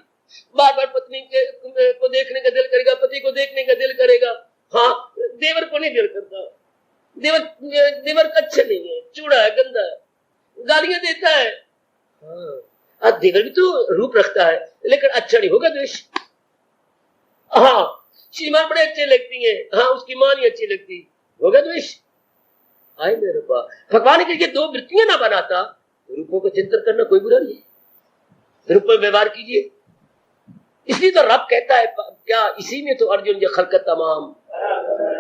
बार बार पत्नी को देखने का दिल करेगा, पति को देखने का दिल करेगा। हाँ, देवर को नहीं दिल करता, देवर अच्छा नहीं है, चूड़ा है, गंदा है, गालियां देता है। हाँ, देवर भी तो रूप रखता है लेकिन अच्छा नहीं होगा द्वेष। हाँ, श्रीमान बड़े अच्छे लगती हैं, हाँ, उसकी मां नहीं अच्छी लगती, होगा द्वेष। आए मेरे पास भगवान के लिए 2 वृत्तियां ना बनाता, रूपों का चिंतन करना कोई बुरा नहीं, रूप में व्यवहार कीजिए। इसलिए तो रब कहता है क्या, इसी में तो अर्जुन जो खलकत तमाम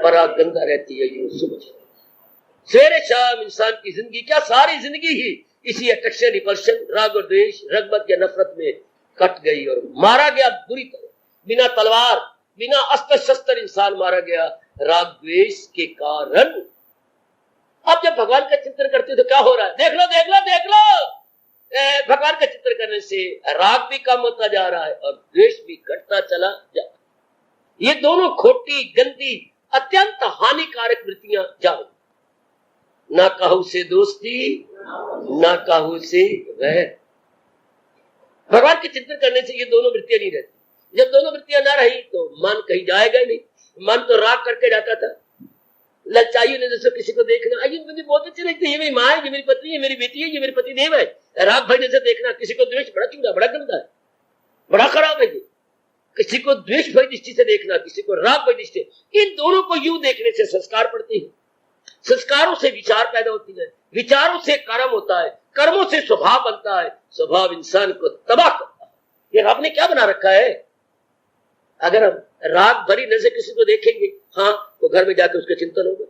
पराग गंगा रहती है, ये समझ। सवेरे शाम इंसान की जिंदगी क्या, सारी जिंदगी ही इसी अट्रैक्शन, रिपल्शन, राग और द्वेष, रगबत या नफरत में कट गई और मारा गया बुरी तरह। बिना तलवार, बिना अस्त्र शस्त्र इंसान मारा गया राग द्वेष के कारण। अब जब भगवान का चिंतन करते तो क्या हो रहा है? देख लो देख लो देख लो, भगवान का चिंतन करने से राग भी कम होता जा रहा है और द्वेष भी घटता चला जा रहा है। ये दोनों खोटी, गंदी, अत्यंत हानिकारक वृत्तियां जा रही। ना कहू से दोस्ती, ना कहू से वैर। भगवान के चिंतन करने से ये दोनों वृत्तियां नहीं रहती। जब दोनों वृत्तियां ना रही तो मन कहीं जाएगा ही नहीं। मन तो राग करके जाता था। ललचाइयों ने जैसे किसी को देखना, ये मुझे बहुत अच्छी लगती है, ये मेरी माँ है, ये मेरी पत्नी, ये मेरी बेटी है, ये मेरे पति देव है। राग भाई जैसे देखना, किसी को द्वेष, बड़ा चूड़ा, बड़ा गंदा है, बड़ा खराब है, ये किसी को द्वेष भय दृष्टि से देखना, किसी को राग भय दृष्टि, इन दोनों को यूं देखने से संस्कार पड़ते हैं। संस्कारों से विचार पैदा होती है, विचारों से कर्म होता है, कर्मों से स्वभाव बनता है, स्वभाव इंसान को तबाह करता है। ये रब ने क्या बना रखा है? अगर हम राग भरी नजर से किसी को देखेंगे, हाँ, तो घर में जाकर उसका चिंतन होगा।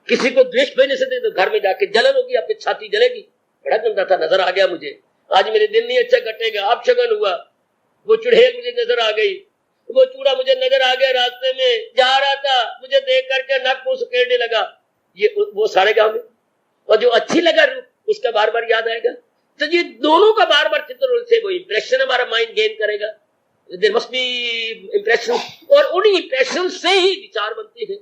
किसी को द्वेष भय नजर से तो घर में जाके जलन होगी, आपकी छाती जलेगी, बड़ा गंदा था, नजर आ गया मुझे, आज मेरे दिन नहीं अच्छा कटेगा, अब शगन हुआ, वो चुड़ैल मुझे नजर आ गई, वो चूड़ा मुझे नजर आ गया, रास्ते में जा रहा था, मुझे देख करके नक मुंह सुकेड़ने लगा, ये वो सारे गांव में। और जो अच्छी लगा रूप उसका बार बार याद आएगा। तो ये दोनों का बार बार चिंतन से वो इंप्रेशन हमारा माइंड गेन करेगा। देयर मस्ट बी इंप्रेशन, और उन्हीं इंप्रेशन से ही विचार बनते हैं।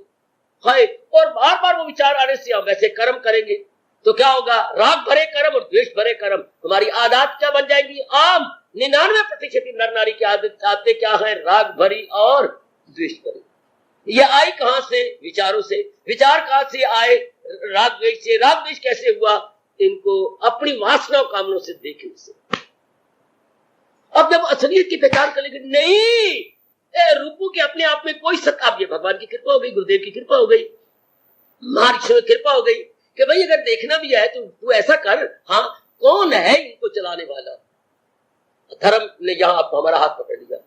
हाय, और बार बार वो विचार आने से हम वैसे कर्म करेंगे तो क्या होगा? राग भरे कर्म और द्वेष भरे कर्म। हमारी आदत क्या बन जाएगी? आम 99% नर नारी की आदतें क्या है? राग भरी और द्वेष भरी। ये आई कहां से? विचारों से। विचार कहां से आए? राग द्वेष से। राग द्वेष कैसे हुआ? इनको अपनी वासना कामनों से देखने से। अब जब असलियत की पहचान करेंगे, नहीं रूपों के अपने आप में कोई सत्ता, अब ये भगवान की कृपा हो गई, गुरुदेव की कृपा हो गई, महर्षियों की कृपा हो गई कि भाई अगर देखना भी है तो तू ऐसा कर। हाँ, कौन है इनको चलाने वाला? धर्म ने यहां हमारा हाथ पकड़ लिया।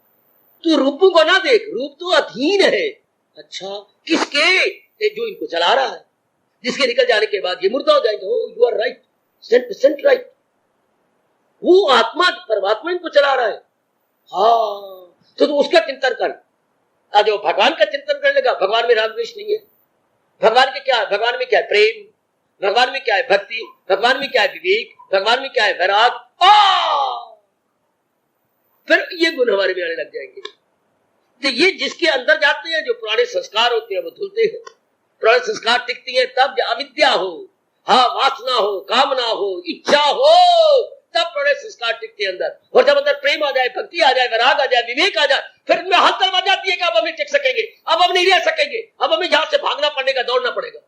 तू रूपों को ना देख, रूप तो अधीन है। अच्छा, किसके? जो इनको चला रहा है, जिसके निकल जाने के बाद ये मुर्दा हो जाएंगे। ओ यू आर राइट, 100% राइट। वो आत्मा परमात्मा इनको चला रहा है। हाँ, तो उसका चिंतन कर। आज वो भगवान का चिंतन करने लगा, भगवान में राग द्वेष नहीं है। भगवान के क्या है? भगवान में क्या है? प्रेम। भगवान में क्या है? भक्ति। भगवान में क्या है? विवेक। भगवान में क्या है? वैराग। फिर ये गुण हमारे में आने लग जाएंगे। तो ये जिसके अंदर जाते हैं, जो पुराने संस्कार होते हैं वो धुलते हैं। पुराने संस्कार टिकती है तब अविद्या हो, हाँ, वासना हो, कामना हो, इच्छा हो, तब पुराने संस्कार टिकते हैं अंदर। और जब अंदर प्रेम आ जाए, भक्ति आ जाए, वैराग आ जाए, विवेक आ जाए, फिर इनमें हलचल मच जाती है कि अब हम नहीं टिक सकेंगे, अब हम नहीं रह सकेंगे, अब हमें यहां से भागना पड़ेगा, दौड़ना पड़ेगा।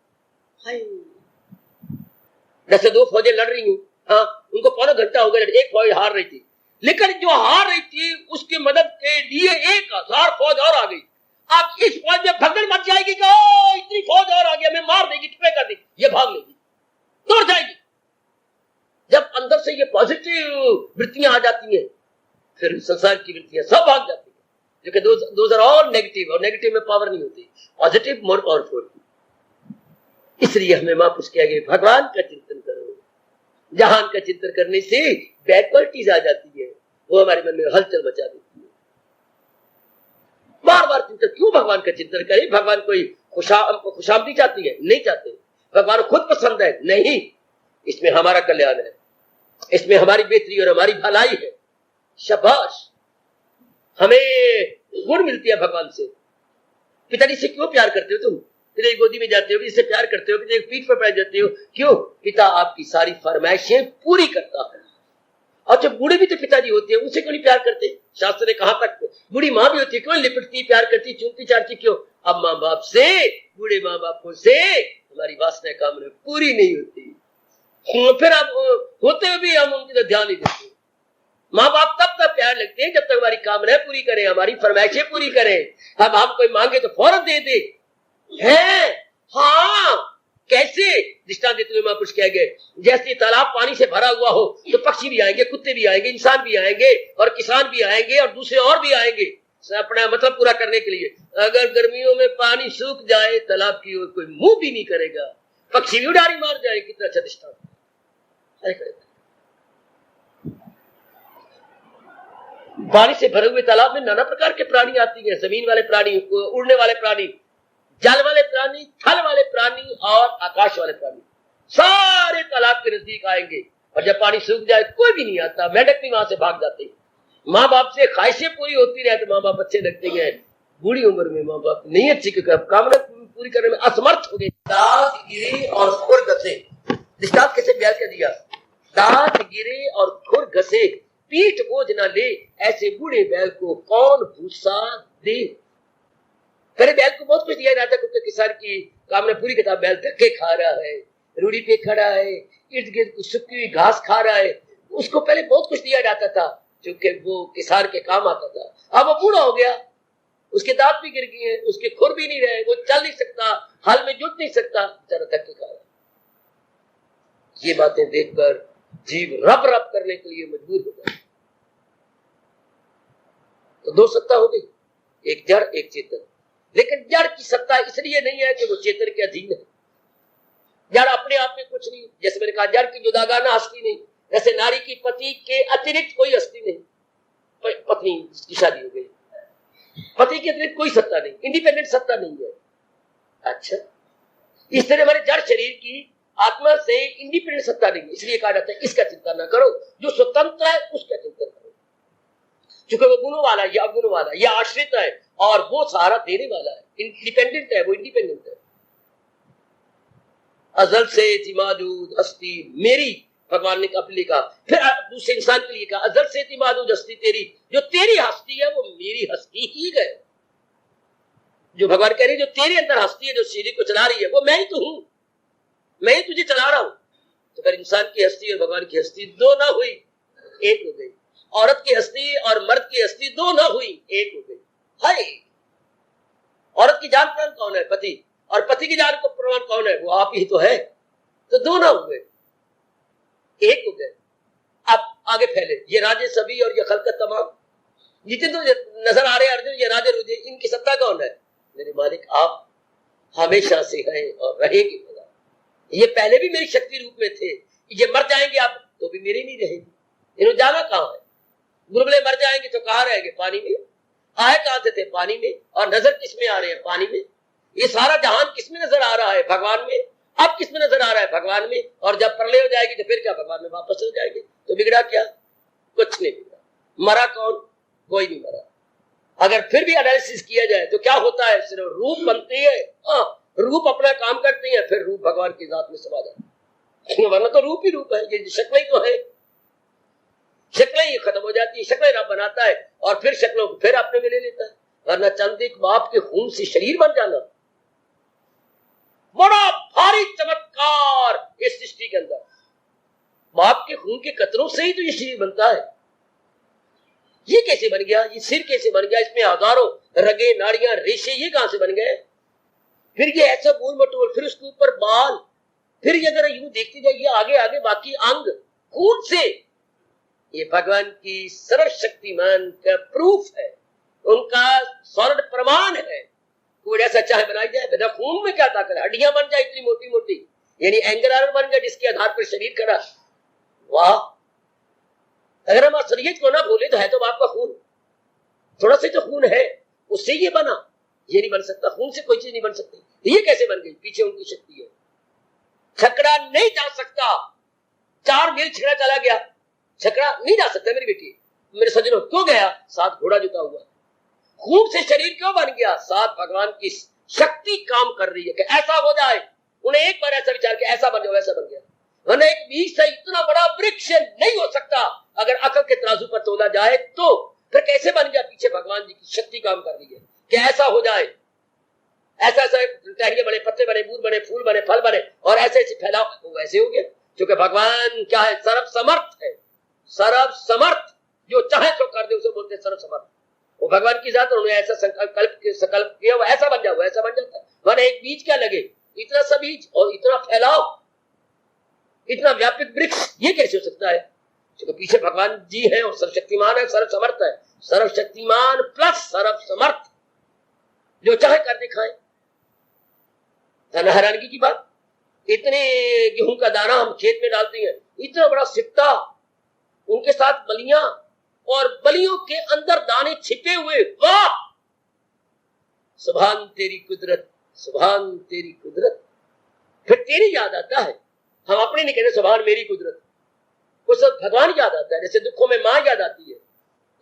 जैसे दो फौजें लड़ रही हूँ, हाँ, उनको पौना घंटा हो गया, एक फौज हार रही थी, लेकिन जो हार रही थी उसकी मदद के लिए 1000 फौज और आ गई। अब इस फौज में भगदड़ मच जाएगी कि इतनी फौज और आ गई, हमें मार देगी, टुकड़े कर देगी, ये भाग लेगी, दौड़ जाएगी। जब अंदर से ये पॉजिटिव वृत्तियां आ जाती हैं, फिर संसार की वृत्तियां सब भाग जाती हैं, क्योंकि दोज आर ऑल नेगेटिव, और नेगेटिव में पावर नहीं होती, पॉजिटिव मोर पावरफुल। इसलिए हमें महापुरुष किया गया, भगवान का चिंतन करो। जहान का चिंतन करने से बैड क्वालिटीज आ जाती है, वो हमारे मन में हलचल मचा देती है। बार बार चिंतन क्यों? भगवान का चिंतन करें। भगवान कोई खुशामदी चाहती है? नहीं चाहते। भगवान खुद पसंद है? नहीं। इसमें हमारा कल्याण है, इसमें हमारी बेहतरी और हमारी भलाई है। शाबाश, हमें गुण मिलती है भगवान से। पिताजी से क्यों प्यार करते हो तुम? पिता गोदी में जाते हो, इससे प्यार करते हो, पिता पीठ पर बैठ जाते हो, क्यों? पिता आपकी सारी फरमाइशें पूरी करता है। और जब बूढ़े भी तो पिताजी होते हैं, उनसे क्यों नहीं प्यार करते? शास्त्र ने कहा तक बूढ़ी माँ भी होती है, क्यों लिपटती, प्यार करती, चूमती चाटती, क्यों? अब माँ बाप से, बूढ़े माँ बापों से हमारी वासना कामना पूरी नहीं होती, फिर अब होते हुए भी हम उनकी ध्यान नहीं देते। माँ बाप तब तक प्यार लगते हैं जब तक हमारी कामनाएं पूरी करें, हमारी फरमाइशें पूरी करें। अब हम कोई मांगे तो फौरन दे दे है। हाँ, कैसे? दृष्टांत देते हुए महापुरुष कह गए, जैसे तालाब पानी से भरा हुआ हो तो पक्षी भी आएंगे, कुत्ते भी आएंगे, इंसान भी आएंगे, और किसान भी आएंगे, और दूसरे और भी आएंगे अपना मतलब पूरा करने के लिए। अगर गर्मियों में पानी सूख जाए, तालाब की ओर कोई मुंह भी नहीं करेगा, पक्षी भी उड़ारी मार जाए। कितना अच्छा दृष्टांत। पानी से भरे हुए तालाब में नाना प्रकार के प्राणी आती हैं, जमीन वाले प्राणी, उड़ने वाले प्राणी, जल वाले प्राणी, थल वाले प्राणी और आकाश वाले प्राणी, सारे तालाब के नजदीक आएंगे। और जब पानी सूख जाए कोई भी नहीं आता, मेंढक भी वहां से भाग जाते हैं। माँ बाप से ख्वाहिशें पूरी होती रहे तो माँ बाप अच्छे लगते हैं। बूढ़ी उम्र में माँ बाप नहीं अच्छी, कामना पूरी करने में असमर्थ हो गए। दांत गिरे और खुर घसे, दृष्टांत कैसे बयान कर दिया? दांत गिरे और खुर घसे, पीठ बोझ न ले, ऐसे बूढ़े बैल को कौन भूसा दे। पहले बैल को बहुत कुछ दिया जाता, क्योंकि किसान की कामना पूरी करता। बैल धक्के खा रहा है, रूढ़ी पे खड़ा है, इर्द गिर्द सुखी हुई घास खा रहा है, उसको पहले बहुत कुछ दिया जाता था। क्योंकि वो किसान के काम आता था। अब वो बूढ़ा हो गया, उसके दांत भी गिर गए, उसके खुर भी नहीं रहे, वो चल नहीं सकता, हल में जुट नहीं सकता, बेचारा धक्के खा रहा। ये बातें देखकर जीव रब रब करने के लिए मजबूर हो गया। तो दो सत्ता हो गई, एक जड़ एक चेतन। लेकिन जड़ की सत्ता इसलिए नहीं है कि वो चेतन के अधीन है। जड़ अपने आप में कुछ नहीं, जैसे मैंने कहा जड़ की जुदागाना हस्ती नहीं, जैसे नारी की पति के अतिरिक्त कोई हस्ती नहीं। पत्नी की शादी हो गई, पति के अतिरिक्त कोई सत्ता नहीं, इंडिपेंडेंट सत्ता नहीं है। अच्छा, इस तरह हमारे जड़ शरीर की आत्मा से इंडिपेंडेंट सत्ता नहीं है। इसलिए कहा जाता है इसका चिंता ना करो, जो स्वतंत्र है उसका चिंतन करो, क्योंकि वो गुणों वाला है या अवगुणों वाला है या आश्रित है और वो सहारा देने वाला है, इंडिपेंडेंट है, वो इंडिपेंडेंट है। अजल से थी मौजूद हस्ती मेरी, भगवान ने अपने लिखा। फिर दूसरे इंसान के लिए कहा अजल से थी मौजूद हस्ती तेरी, जो तेरी हस्ती है वो मेरी हस्ती ही है। जो भगवान कह रही है जो तेरे अंदर हस्ती है, जो सीढ़ी को चला रही है, वो मैं ही तो हूं, मैं ही तुझे चला रहा हूं। तो फिर इंसान की हस्ती और भगवान की हस्ती दो ना हुई, एक हो गई। औरत की हस्ती और मर्द की हस्ती दो ना हुई, एक हो गई। हाय, औरत की जान प्राण कौन है? पति। और पति की जान को प्राण कौन है? वो आप ही तो है। तो दो ना हुए, एक हो गए। अब आगे फैले ये राजे सभी और ये खलकत तमाम, जितने तो नजर आ रहे अर्जुन, ये राजे रुजे, इनकी सत्ता कौन है? मेरे मालिक आप हमेशा से हैं और रहेंगे। ये पहले भी मेरी शक्ति रूप में थे, ये मर जाएंगे आप तो भी मेरे नहीं रहेंगे। इन्होंने जाना कहां है? बुलबुले मर जाएंगे तो कहां रहेंगे? पानी में। आए कहां से थे? पानी में। और नजर किस में आ रहे हैं? पानी में। ये सारा जहान किस में नजर आ रहा है? भगवान में। अब किस में नजर आ रहा है? भगवान में। और जब प्रलय हो जाएगी तो फिर क्या? भगवान में वापस हो जाएंगे। तो बिगड़ा क्या? कुछ नहीं बिगड़ा। मरा कौन? कोई नहीं मरा। अगर फिर भी एनालिसिस किया जाए तो क्या होता है? सिर्फ रूप बनती है, रूप अपना काम करती है, फिर रूप भगवान की जात में समा जाता है। वरना तो रूप ही रूप है, ये शक्ल ही तो है। शक्लें ही खत्म हो जाती है, शक्लें रब बनाता है और फिर शक्लों को फिर अपने में ले लेता है। वरना चंद एक बाप के खून से शरीर बन जाना बड़ा भारी चमत्कार इस सृष्टि के अंदर। बाप के खून के कतरों से ही तो ये शरीर बनता है। ये कैसे बन गया? ये सिर कैसे बन गया? इसमें हजारों रगे नाड़ियां रेशे ये कहां से बन गए? फिर ये ऐसा गोल मटोल, फिर उसके ऊपर बाल, फिर ये अगर यूं देखते जाइए आगे आगे बाकी अंग खून से। ये भगवान की सर्वशक्तिमान का प्रूफ है, उनका सॉलिड प्रमाण है। कोई ऐसा चाहे बनाई जाए, बिना खून में क्या ताकत? हड्डियां बन जाए इतनी मोटी मोटी, यानी एंगल बन गया जिसके आधार पर शरीर खड़ा। वाह! अगर हम असलियत को ना भूले तो है तो बाप का खून, थोड़ा सा तो खून है, उससे ये बना। ये नहीं बन सकता, खून से कोई चीज नहीं बन सकती। ये कैसे बन गई? पीछे उनकी शक्ति है। छकड़ा नहीं जा सकता, 4 मील छकड़ा चला गया, छकड़ा नहीं जा सकता मेरी बेटी, मेरे सज्जनों। क्यों गया? साथ घोड़ा जुटा हुआ। खून से शरीर क्यों बन गया? साथ भगवान की शक्ति काम कर रही है कि ऐसा हो जाए। उन्हें एक बार ऐसा विचार किया ऐसा बन जाओ, ऐसा बन गया। वरना एक बीज से इतना बड़ा वृक्ष नहीं हो सकता अगर अकल के तराजू पर तोला जाए तो। फिर कैसे बन गया? पीछे भगवान जी की शक्ति काम कर रही है कि ऐसा हो जाए, ऐसा ऐसा टहनियां बने, पत्ते बने, बूंद बने, फूल बने, फल बने और ऐसे ऐसे फैलाव, वो वैसे हो गया। क्योंकि भगवान क्या है? सर्व समर्थ है। सर्व समर्थ, जो चाहे तो कर दे, उसे बोलते सर्व समर्थ। वो भगवान की जात, उन्होंने ऐसा संकल्प किया, वो ऐसा बन जाओ, ऐसा बन जाता है। वरना एक बीज क्या लगे? इतना सा बीज और इतना फैलाव, इतना व्यापक वृक्ष, ये कैसे हो सकता है? क्योंकि पीछे भगवान जी है और सर्वशक्तिमान है, सर्व समर्थ है। सर्वशक्तिमान प्लस सर्व समर्थ, जो चाहे कर दिखाए। हैरानगी की बात, इतने गेहूं का दाना हम खेत में डालते हैं, इतना बड़ा सिक्का, उनके साथ बलियां और बलियों के अंदर दाने छिपे हुए। वाह! सुभान तेरी कुदरत, सुभान तेरी कुदरत। फिर तेरी याद आता है। हम अपने नहीं कहते सुभान मेरी कुदरत, उस भगवान याद आता है। जैसे दुखों में माँ याद आती है,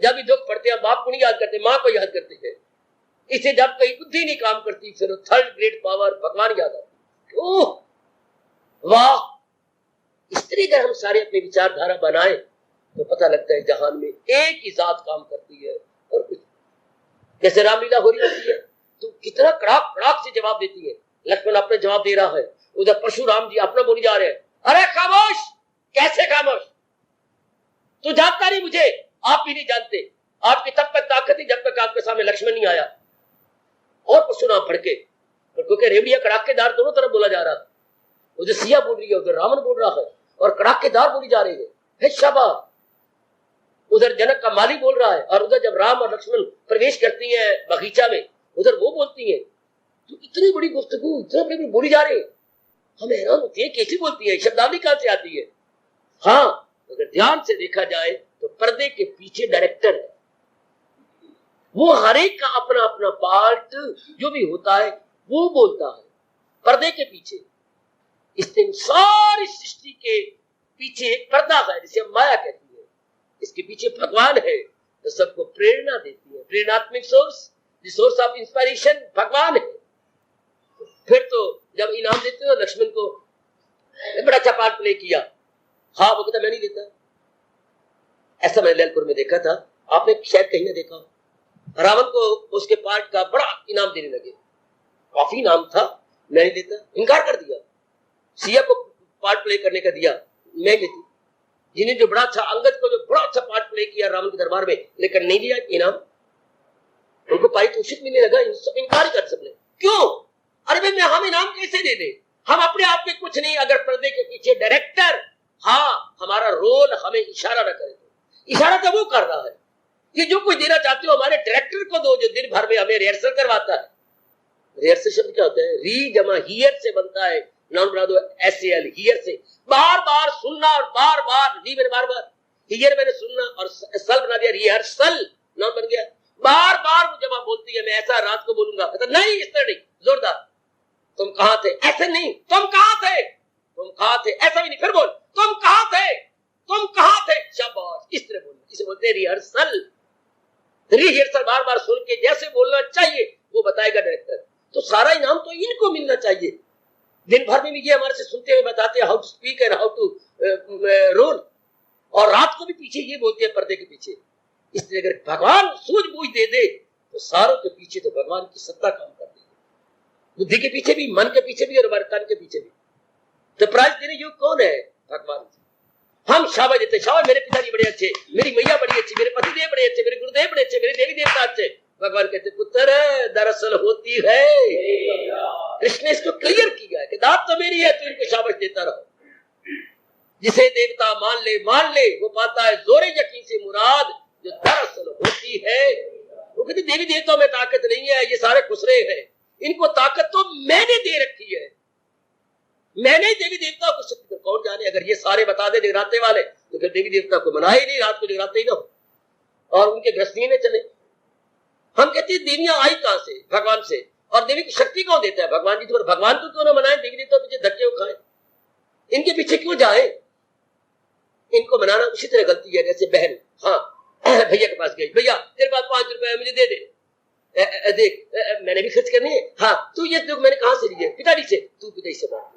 जब भी दुख पड़ते हैं बाप को नहीं याद करते, माँ को याद करते हैं। इसे जब कहीं बुद्धि नहीं काम करती, फिर थर्ड ग्रेट पावर भगवान याद आती है। ओह वाह! इस तरह अगर हम सारे अपने विचारधारा बनाए तो पता लगता है जहान में एक ही जात काम करती है और कुछ। जैसे रामलीला हो रही होती है तो कितना कड़ाक कड़ाक से जवाब देती है। लक्ष्मण अपने जवाब दे रहा है, उधर परशुराम जी अपना बोली जा रहे हैं। अरे खामोश! कैसे खामोश? तू जानता नहीं मुझे? आप भी नहीं जानते। आपकी तब तक ताकत थी जब तक आपके सामने लक्ष्मण नहीं आया और परशुराम भड़के, क्योंकि रेवड़िया कड़ाकेदार दोनों तरफ बोला जा रहा था। उधर सिया बोल रही है, उधर रावण बोल रहा है और कड़ाकेदार बोली जा रही है शाबाश। उधर जनक का माली बोल रहा है और उधर जब राम और लक्ष्मण प्रवेश करती हैं बगीचा में, उधर वो बोलती हैं। तो इतनी बड़ी गुफ्तगू इतनी बड़ी बोली जा रही है, हम हैरान होते हैं कैसी बोलती है, शब्दावली कहां से आती है। हाँ, अगर ध्यान से देखा जाए तो पर्दे के पीछे डायरेक्टर है, वो हर एक का अपना अपना पार्ट जो भी होता है वो बोलता है पर्दे के पीछे। इस दिन सारी सृष्टि के पीछे एक पर्दा है जिसे हम माया कहती है। इसके पीछे भगवान है जो सबको प्रेरणा देती है, प्रेरणात्मक सोर्स ऑफ इंस्पिरेशन भगवान है। फिर तो जब इनाम देते हो लक्ष्मण को, बड़ा अच्छा पार्ट प्ले किया, हाँ वो कहता मैं नहीं देता। ऐसा मैंने लैलपुर में देखा था, आपने शायद कहीं ना देखा। रावण को उसके पार्ट का बड़ा इनाम देने लगे, काफी इनाम था, मैं नहीं देता, इनकार कर दिया। सिया को पार्ट प्ले करने का दिया, मैं लेती। जिन्हें जो बड़ा अच्छा, अंगद को जो बड़ा अच्छा पार्ट प्ले किया रावण के दरबार में, लेकिन नहीं दिया इनाम, उनको पारितोषिक मिलने लगा, इनकार कर सबने। क्यों? अरे भाई हम इनाम कैसे दे दे, हम अपने आप में कुछ नहीं, अगर पर्दे के पीछे डायरेक्टर हाँ हमारा रोल हमें इशारा न करे तो। इशारा तो वो कर रहा है कि जो कुछ देना चाहते हो हमारे डायरेक्टर को दो, जो दिन भर में हमें रिहर्सल करवाता है। रिहर्सल शब्द क्या होता है? री जमा हियर से बनता है, नाउन बना दो SAL, हियर से बार बार सुनना और बार बार, री मैंने बार बार, हियर मैंने सुनना और सल बना दिया, रिहर्सल नाउन बन गया। बार बार जब आप बोलती है मैं ऐसा रात को बोलूंगा, तो नहीं इस तरह नहीं, जोरदार, तुम कहां थे, ऐसे नहीं, तुम कहां थे, तुम कहां थे, ऐसा भी नहीं, फिर बोल तुम कहां थे, तुम कहां थे, शाबाश, इस तरह बोलना, इसे बोलते हैं रिहर्सल। रिहर्सल बार बार सुन के जैसे बोलना चाहिए वो बताएगा डायरेक्टर। तो सारा इनाम तो इनको मिलना चाहिए। दिन भर में भी ये हमारे से सुनते हुए बताते हैं how to speak and how to roll, और रात को भी पीछे ये बोलते हैं पर्दे के पीछे। इसलिए अगर भगवान सूझबूझ दे दे तो सारों के पीछे तो भगवान की सत्ता काम कर देगी। बुद्धि के पीछे भी, मन के पीछे भी और हमारे तन के पीछे भी। तो प्राइज देने योग्य कौन है? भगवान। हम शाबाश देते, शाबाश मेरे पिताजी बड़े अच्छे, मेरी मैया बड़ी अच्छी, मेरे पतिदेव बड़े अच्छे, मेरे गुरुदेव बड़े अच्छे, मेरे देवी देवता अच्छे। भगवान कहते पुत्र दरअसल होती है, कृष्ण ने इसको क्लियर किया है कि दात तो मेरी है, तो इनको शाबाश देता रहो। जिसे देवता मान ले वो पाता है जोरे यकीन से मुराद, जो दरअसल होती है। वो कहते देवी देवताओं में ताकत नहीं है, ये सारे खुसरे हैं, इनको ताकत तो मैंने दे रखी है, मैंने देवी देवता को शक्ति। कौन जाने, अगर ये सारे बता दे जगराते वाले तो फिर देवी देवता को मना ही नहीं, रात को जगराते ही ना हो और उनके गृहस्थी में चले। हम कहते हैं देवियां आई कहां से? भगवान से। और देवी की शक्ति कौन देता है? भगवान जी। तो भगवान को क्यों ना मनाए, देवी देवता पीछे धक्के उठाए, इनके पीछे क्यों जाए? इनको मनाना उसी तरह गलती है जैसे बहन हाँ भैया के पास गई, भैया तेरे पास 5 रुपए मुझे दे दे, देख मैंने भी खर्च करने हैं, हाँ तू ये जो मैंने कहां से लिए? पिताजी से। तू पिताजी से मांग,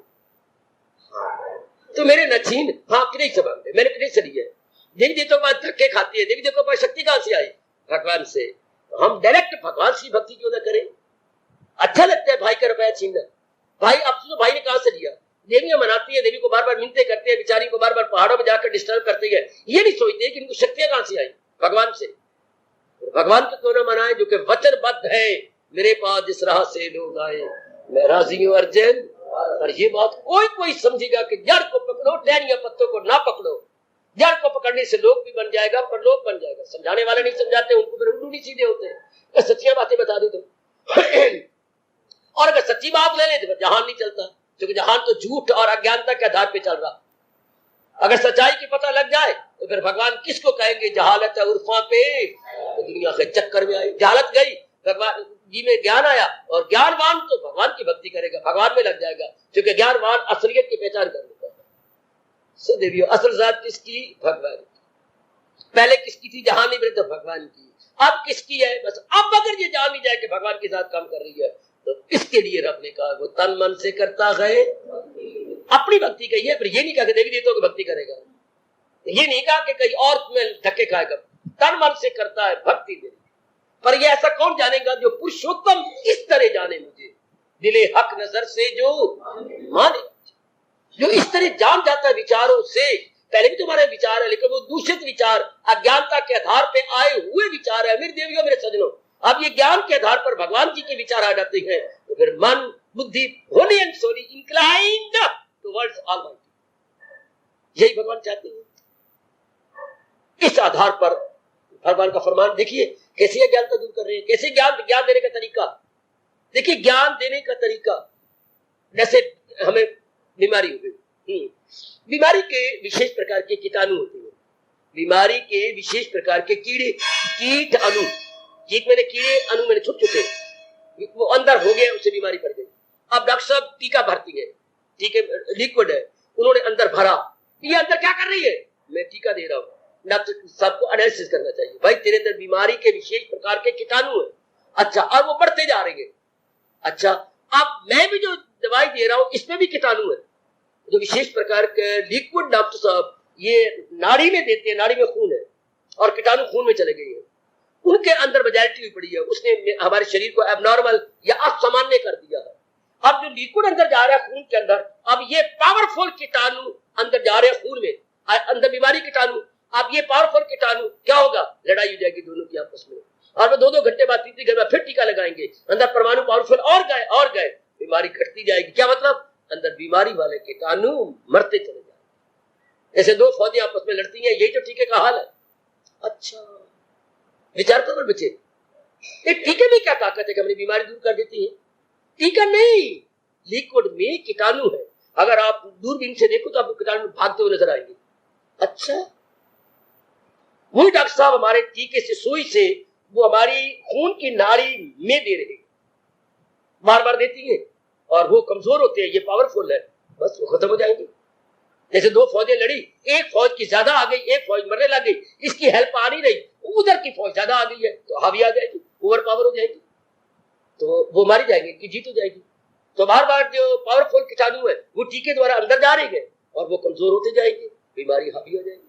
तो मेरे नछीन, हाँ पिताजी से मांग, मैंने पिताजी से लिए। देवी देवता के पास धक्के खाती है, देवी देवता के पास शक्ति कहां से आई? भगवान से। तो हम डायरेक्ट भगवान की भक्ति क्यों ना करें? अच्छा लगता है भाई का रुपया छीनना, भाई अब तो भाई ने कहां से लिया? देवियां मनाती है, देवी को बार बार मिलते करते हैं, बेचारी को बार बार पहाड़ों में जाकर डिस्टर्ब करती है, ये नहीं सोचते कि इनको शक्तियां कहां से आई? भगवान से। भगवान को क्यों ना मनाए जो कि वचनबद्ध है, मेरे पास जिस राह से लोग आए मैं राजी हूं अर्जुन। और ये बात कोई समझेगा कि जड़ को पकड़ो, टहनियां पत्तों को ना पकड़ो। जड़ को पकड़ने से लोग भी बन जाएगा, परलोक बन जाएगा। समझाने वाले नहीं समझाते, उनको फिर उल्लू नहीं सीधे होते हैं। सच्चियां बातें बता दे तो और अगर सच्ची बात ले ले तो जहान नहीं चलता, क्योंकि जहान तो झूठ और अज्ञानता के आधार पे चल रहा। अगर सच्चाई की पता लग जाए तो फिर भगवान किसको कहेंगे जहालत उर्फा पे? तो दुनिया के चक्कर में आई, जहालत गई, भगवान जी में ज्ञान आया, और ज्ञानवान तो भगवान की भक्ति करेगा, भगवान में लग जाएगा, क्योंकि ज्ञानवान असलियत की पहचान कर लेता है। सो देवियों, असल जात किसकी? भगवान की। पहले किसकी थी? जहां नहीं तो भगवान की। अब किसकी है? बस अब अगर ये जान ली जाए कि भगवान के साथ काम कर रही है तो इसके लिए रब ने कहा वो तन मन से करता है, अपनी भक्ति कही है। फिर ये नहीं कहा कि देवी देवताओं की भक्ति करेगा, ये नहीं कहा कि कहीं और में धक्के खाएगा, तन मन से करता है भक्ति मेरी। पर ये ऐसा कौन जानेगा जो पुरुषोत्तम इस तरह जाने मुझे, दिले हक नजर से जो माने, जो इस तरह जान जाता है विचारों से पहले भी तुम्हारे विचार है, लेकिन वो दूषित विचार, अज्ञानता के आधार पे आए हुए विचार है। मेरे देवियों, मेरे सज्जनों, अब ये ज्ञान के आधार पर भगवान जी के विचार आ जाते हैं, तो फिर मन बुद्धि holy and solely inclined towards almighty, यही भगवान चाहते हैं। इस आधार पर भगवान का फरमान देखिए कैसे अज्ञानता दूर कर रहे हैं, कैसे ज्ञान देने का तरीका। देखिए ज्ञान देने का तरीका, जैसे हमें बीमारी हो गई, बीमारी के विशेष प्रकार के कीटाणु होते हैं, बीमारी के विशेष प्रकार के कीड़े, कीट अणु, कीट मैंने कीड़े, अणु मैंने छोटे छोटे, वो अंदर हो गए, उससे बीमारी पड़ गई। अब डॉक्टर साहब टीका भरती है, टीके लिक्विड है, उन्होंने अंदर भरा, ये अंदर क्या कर रही है, मैं टीका दे रहा हूं। डॉक्टर सबको एनालिसिस करना चाहिए, भाई तेरे अंदर बीमारी के विशेष प्रकार के कीटाणु है, अच्छा, और वो बढ़ते जा रहे हैं, अच्छा, अब मैं भी जो दवाई दे रहा हूं इसमें भी कीटाणु है, जो विशेष प्रकार के लिक्विड डॉक्टर साहब ये नाड़ी में देते हैं, नाड़ी में खून है और कीटाणु खून में चले गए हैं, उनके अंदर मेजॉरिटी हुई पड़ी है, उसने हमारे शरीर को एबनॉर्मल या असामान्य कर दिया है। अब जो लिक्विड अंदर जा रहा है खून के अंदर, अब ये पावरफुल कीटाणु अंदर जा रहे हैं खून में, अंदर बीमारी कीटाणु, अब ये पावरफुल कीटाणु क्या होगा, लड़ाई हो जाएगी दोनों की आपस में, और वो 2-2 घंटे बाद 3-3 घंटे बाद फिर टीका लगाएंगे, अंदर परमाणु पावरफुल और गए, बीमारी घटती जाएगी। क्या मतलब, अंदर बीमारी वाले कीटाणु मरते चले जाएंगे। ऐसे 2 फौजी आपस में लड़ती हैं, यही तो टीके का हाल है। अच्छा, विचार करो बच्चे, ये टीके में क्या ताकत है कि हमारी बीमारी दूर कर देती है? टीका नहीं, लिक्विड में कीटाणु है, अगर आप दूरबीन से देखो तो आपको कीटाणु भागते हुए नजर आएंगे। अच्छा, वही डॉक्टर साहब हमारे टीके से, सुई से, वो हमारी खून की नाड़ी में दे रहे हैं, बार बार देती है, और वो कमजोर होते हैं, ये पावरफुल है, बस वो खत्म हो जाएंगे। जैसे 2 फौजें लड़ी, एक फौज की ज्यादा आ गई, एक फौज मरने लग गई, इसकी हेल्प आ नहीं रही, उधर की फौज ज्यादा आ गई है, तो हावी आ जाएगी, ओवर पावर हो जाएगी, तो वो मारी जाएंगे, इनकी जीत हो जाएगी। तो बार बार जो पावरफुल कीटाणु है वो टीके द्वारा अंदर जा रही है, और वो कमजोर होते जाएंगे, बीमारी हावी हो जाएगी,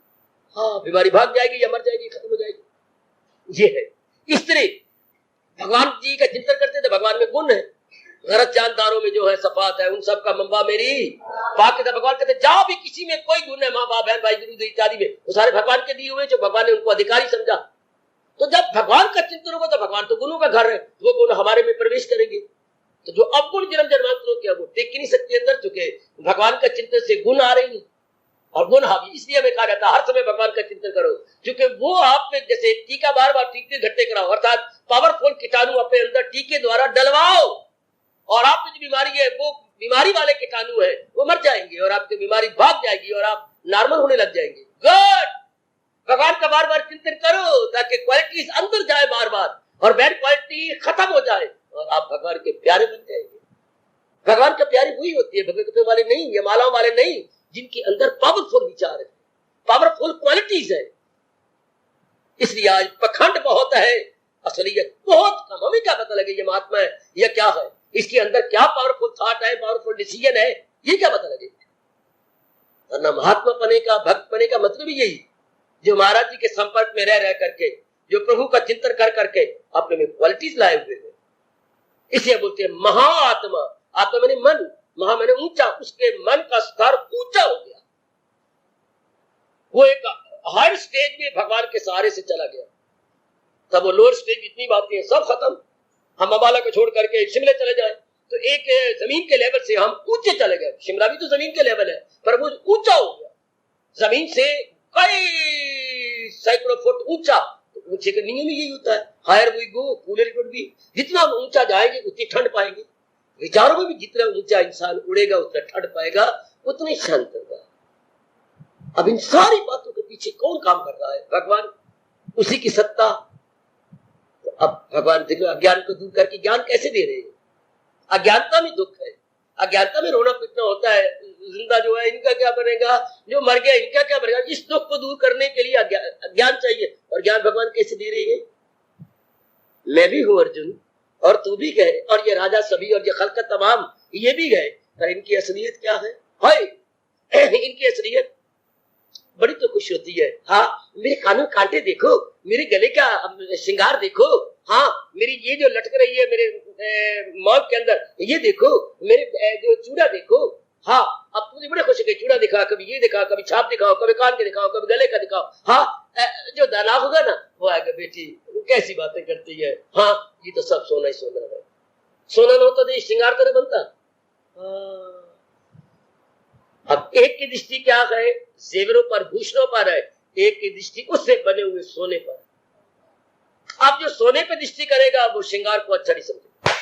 हाँ, बीमारी भाग जाएगी या मर जाएगी, खत्म हो जाएगी। ये है, इस तरह भगवान जी का चिंतन करते थे, भगवान में गुण है, गरज जानदारों में जो है सफात है, उन सब का मंबा मेरी बाकी था। भगवान कहते जहां भी किसी में कोई गुण है, माँ बाप बहन भाई गुरु इत्यादि में, वो सारे भगवान के दिए हुए, जो भगवान ने उनको अधिकारी समझा। तो जब भगवान का चिंतन होगा तो भगवान तो गुणों का घर है, वो गुण हमारे में प्रवेश करेंगे। तो जो अवगुण जन्म जन्मांतरों के वो टेक नहीं सकते अंदर, चुके भगवान का चिंतन से गुण आ रही है, और गुण हावी, इसलिए हमें कहा जाता है हर समय भगवान का चिंतन करो, क्योंकि वो आप में जैसे टीका बार बार टीके घट्टे कराओ, अर्थात पावरफुल कीटाणु अपने अंदर टीके द्वारा डलवाओ, और आप में जो बीमारी है वो बीमारी वाले कीटाणु है वो मर जाएंगे, और आपकी बीमारी भाग जाएगी, और आप नॉर्मल होने लग जाएंगे। गुड, भगवान का बार बार चिंतन करो ताकि क्वालिटीज अंदर जाए बार बार, और बैड क्वालिटी खत्म हो जाए, और आप भगवान के प्यारे बन जाएंगे। भगवान के प्यारे वही होती है, भगवत वाले नहीं, ये मालाओं वाले नहीं, जिनके अंदर पावरफुल विचार है, पावरफुल क्वालिटीज है। इसलिए आज पखंड बहुत है, असलियत बहुत कम। हमें क्या पता लगे ये महात्मा है या क्या है, इसके अंदर क्या पावरफुल थॉट है, पावरफुल डिसीजन है, ये क्या पता लगे। वरना महात्मा बने का, भक्त बने का मतलब ही यही, जो महाराज जी के संपर्क में रह करके, जो प्रभु का चिंतन कर करके अपने में क्वालिटीज लाए हुए हैं। इसलिए बोलते हैं महाआत्मा, आत्मा मैंने मन, महा मैंने ऊंचा, उसके मन का स्तर ऊंचा हो गया, वो एक हायर स्टेज में भगवान के सहारे से चला गया। तब वो लोअर स्टेज जितनी बातें हैं सब खत्म। हम अम्बाला को छोड़ करके शिमले चले जाए तो एक जमीन के लेवल से हम ऊंचे चले गए। शिमला भी तो जमीन के लेवल है, पर वो ऊंचा हो गया, जमीन से कई सैकड़ों फुट ऊंचा। तो ऊंचे का नियम यही होता है, higher we go cooler it would be, जितना हम ऊंचा जाएंगे उतनी ठंड पाएंगे। विचारों में भी जितना ऊंचा इंसान उड़ेगा उतना ठंड पाएगा, उतनी शांत होगा। अब इन सारी बातों के पीछे कौन काम कर रहा है? भगवान, उसी की सत्ता। तो अब भगवान देखो अज्ञान को दूर करके ज्ञान कैसे दे रहे हैं। अज्ञानता में दुख है, अज्ञानता में रोना पीटना होता है, जिंदा जो है इनका क्या बनेगा, जो मर गया इनका क्या बनेगा। इस दुख को दूर करने के लिए ज्ञान चाहिए, और ज्ञान भगवान कैसे दे रहे हैं? मैं भी हूं अर्जुन, और तू भी गए, और ये राजा सभी, और ये खलकत तमाम ये भी गए, पर इनकी असलियत क्या है? हाय इनकी असलियत बड़ी तो खुश होती है। हाँ, मेरे कानों कांटे देखो, मेरे गले का श्रृंगार देखो, हाँ मेरी ये जो लटक रही है मेरे मौत के अंदर ये देखो, मेरे जो चूड़ा देखो, हाँ अब तुझे बड़े खुश है, चूड़ा दिखा, कभी ये दिखा, कभी छाप दिखाओ, कभी कान के दिखाओ, कभी गले का दिखाओ। हाँ, जो दाना होगा ना वो आएगा, बेटी कैसी बातें करती है, हाँ ये तो सब सोना ही सोना है, सोना न होता तो ये श्रृंगार तरह बनता। अब एक की दृष्टि क्या है, जेवरों पर, भूषणों पर है, एक की दृष्टि उससे बने हुए सोने पर। अब जो सोने पे दृष्टि करेगा वो श्रृंगार को अच्छा नहीं समझेगा,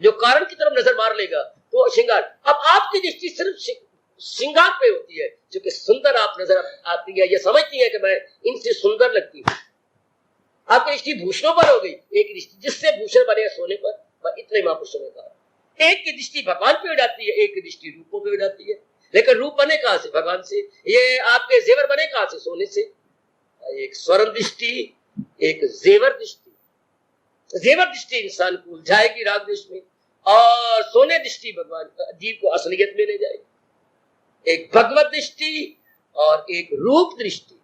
जो कारण की तरफ नजर मार लेगा तो श्रृंगार। अब आपकी दृष्टि सिर्फ श्रृंगार पे होती है, जो कि सुंदर आप नजर आती है, ये समझती है कि मैं इनसे सुंदर लगती हूँ। आपकी दृष्टि भूषणों पर हो गई, एक दृष्टि जिससे भूषण बने सोने पर, इतने महापुरुषों ने कहा। एक की दृष्टि भगवान पे हो जाती है, एक की दृष्टि रूपों पे हो जाती है। लेकिन रूप बने कहां से? भगवान से। ये आपके जेवर बने कहां से? सोने से। एक स्वर्ण दृष्टि, एक जेवर दृष्टि। जेवर दृष्टि इंसान को उलझाएगी राग द्वेष में, और सोने दृष्टि भगवान जीव को असलियत में ले जाएगी। एक भगवत दृष्टि और एक रूप दृष्टि।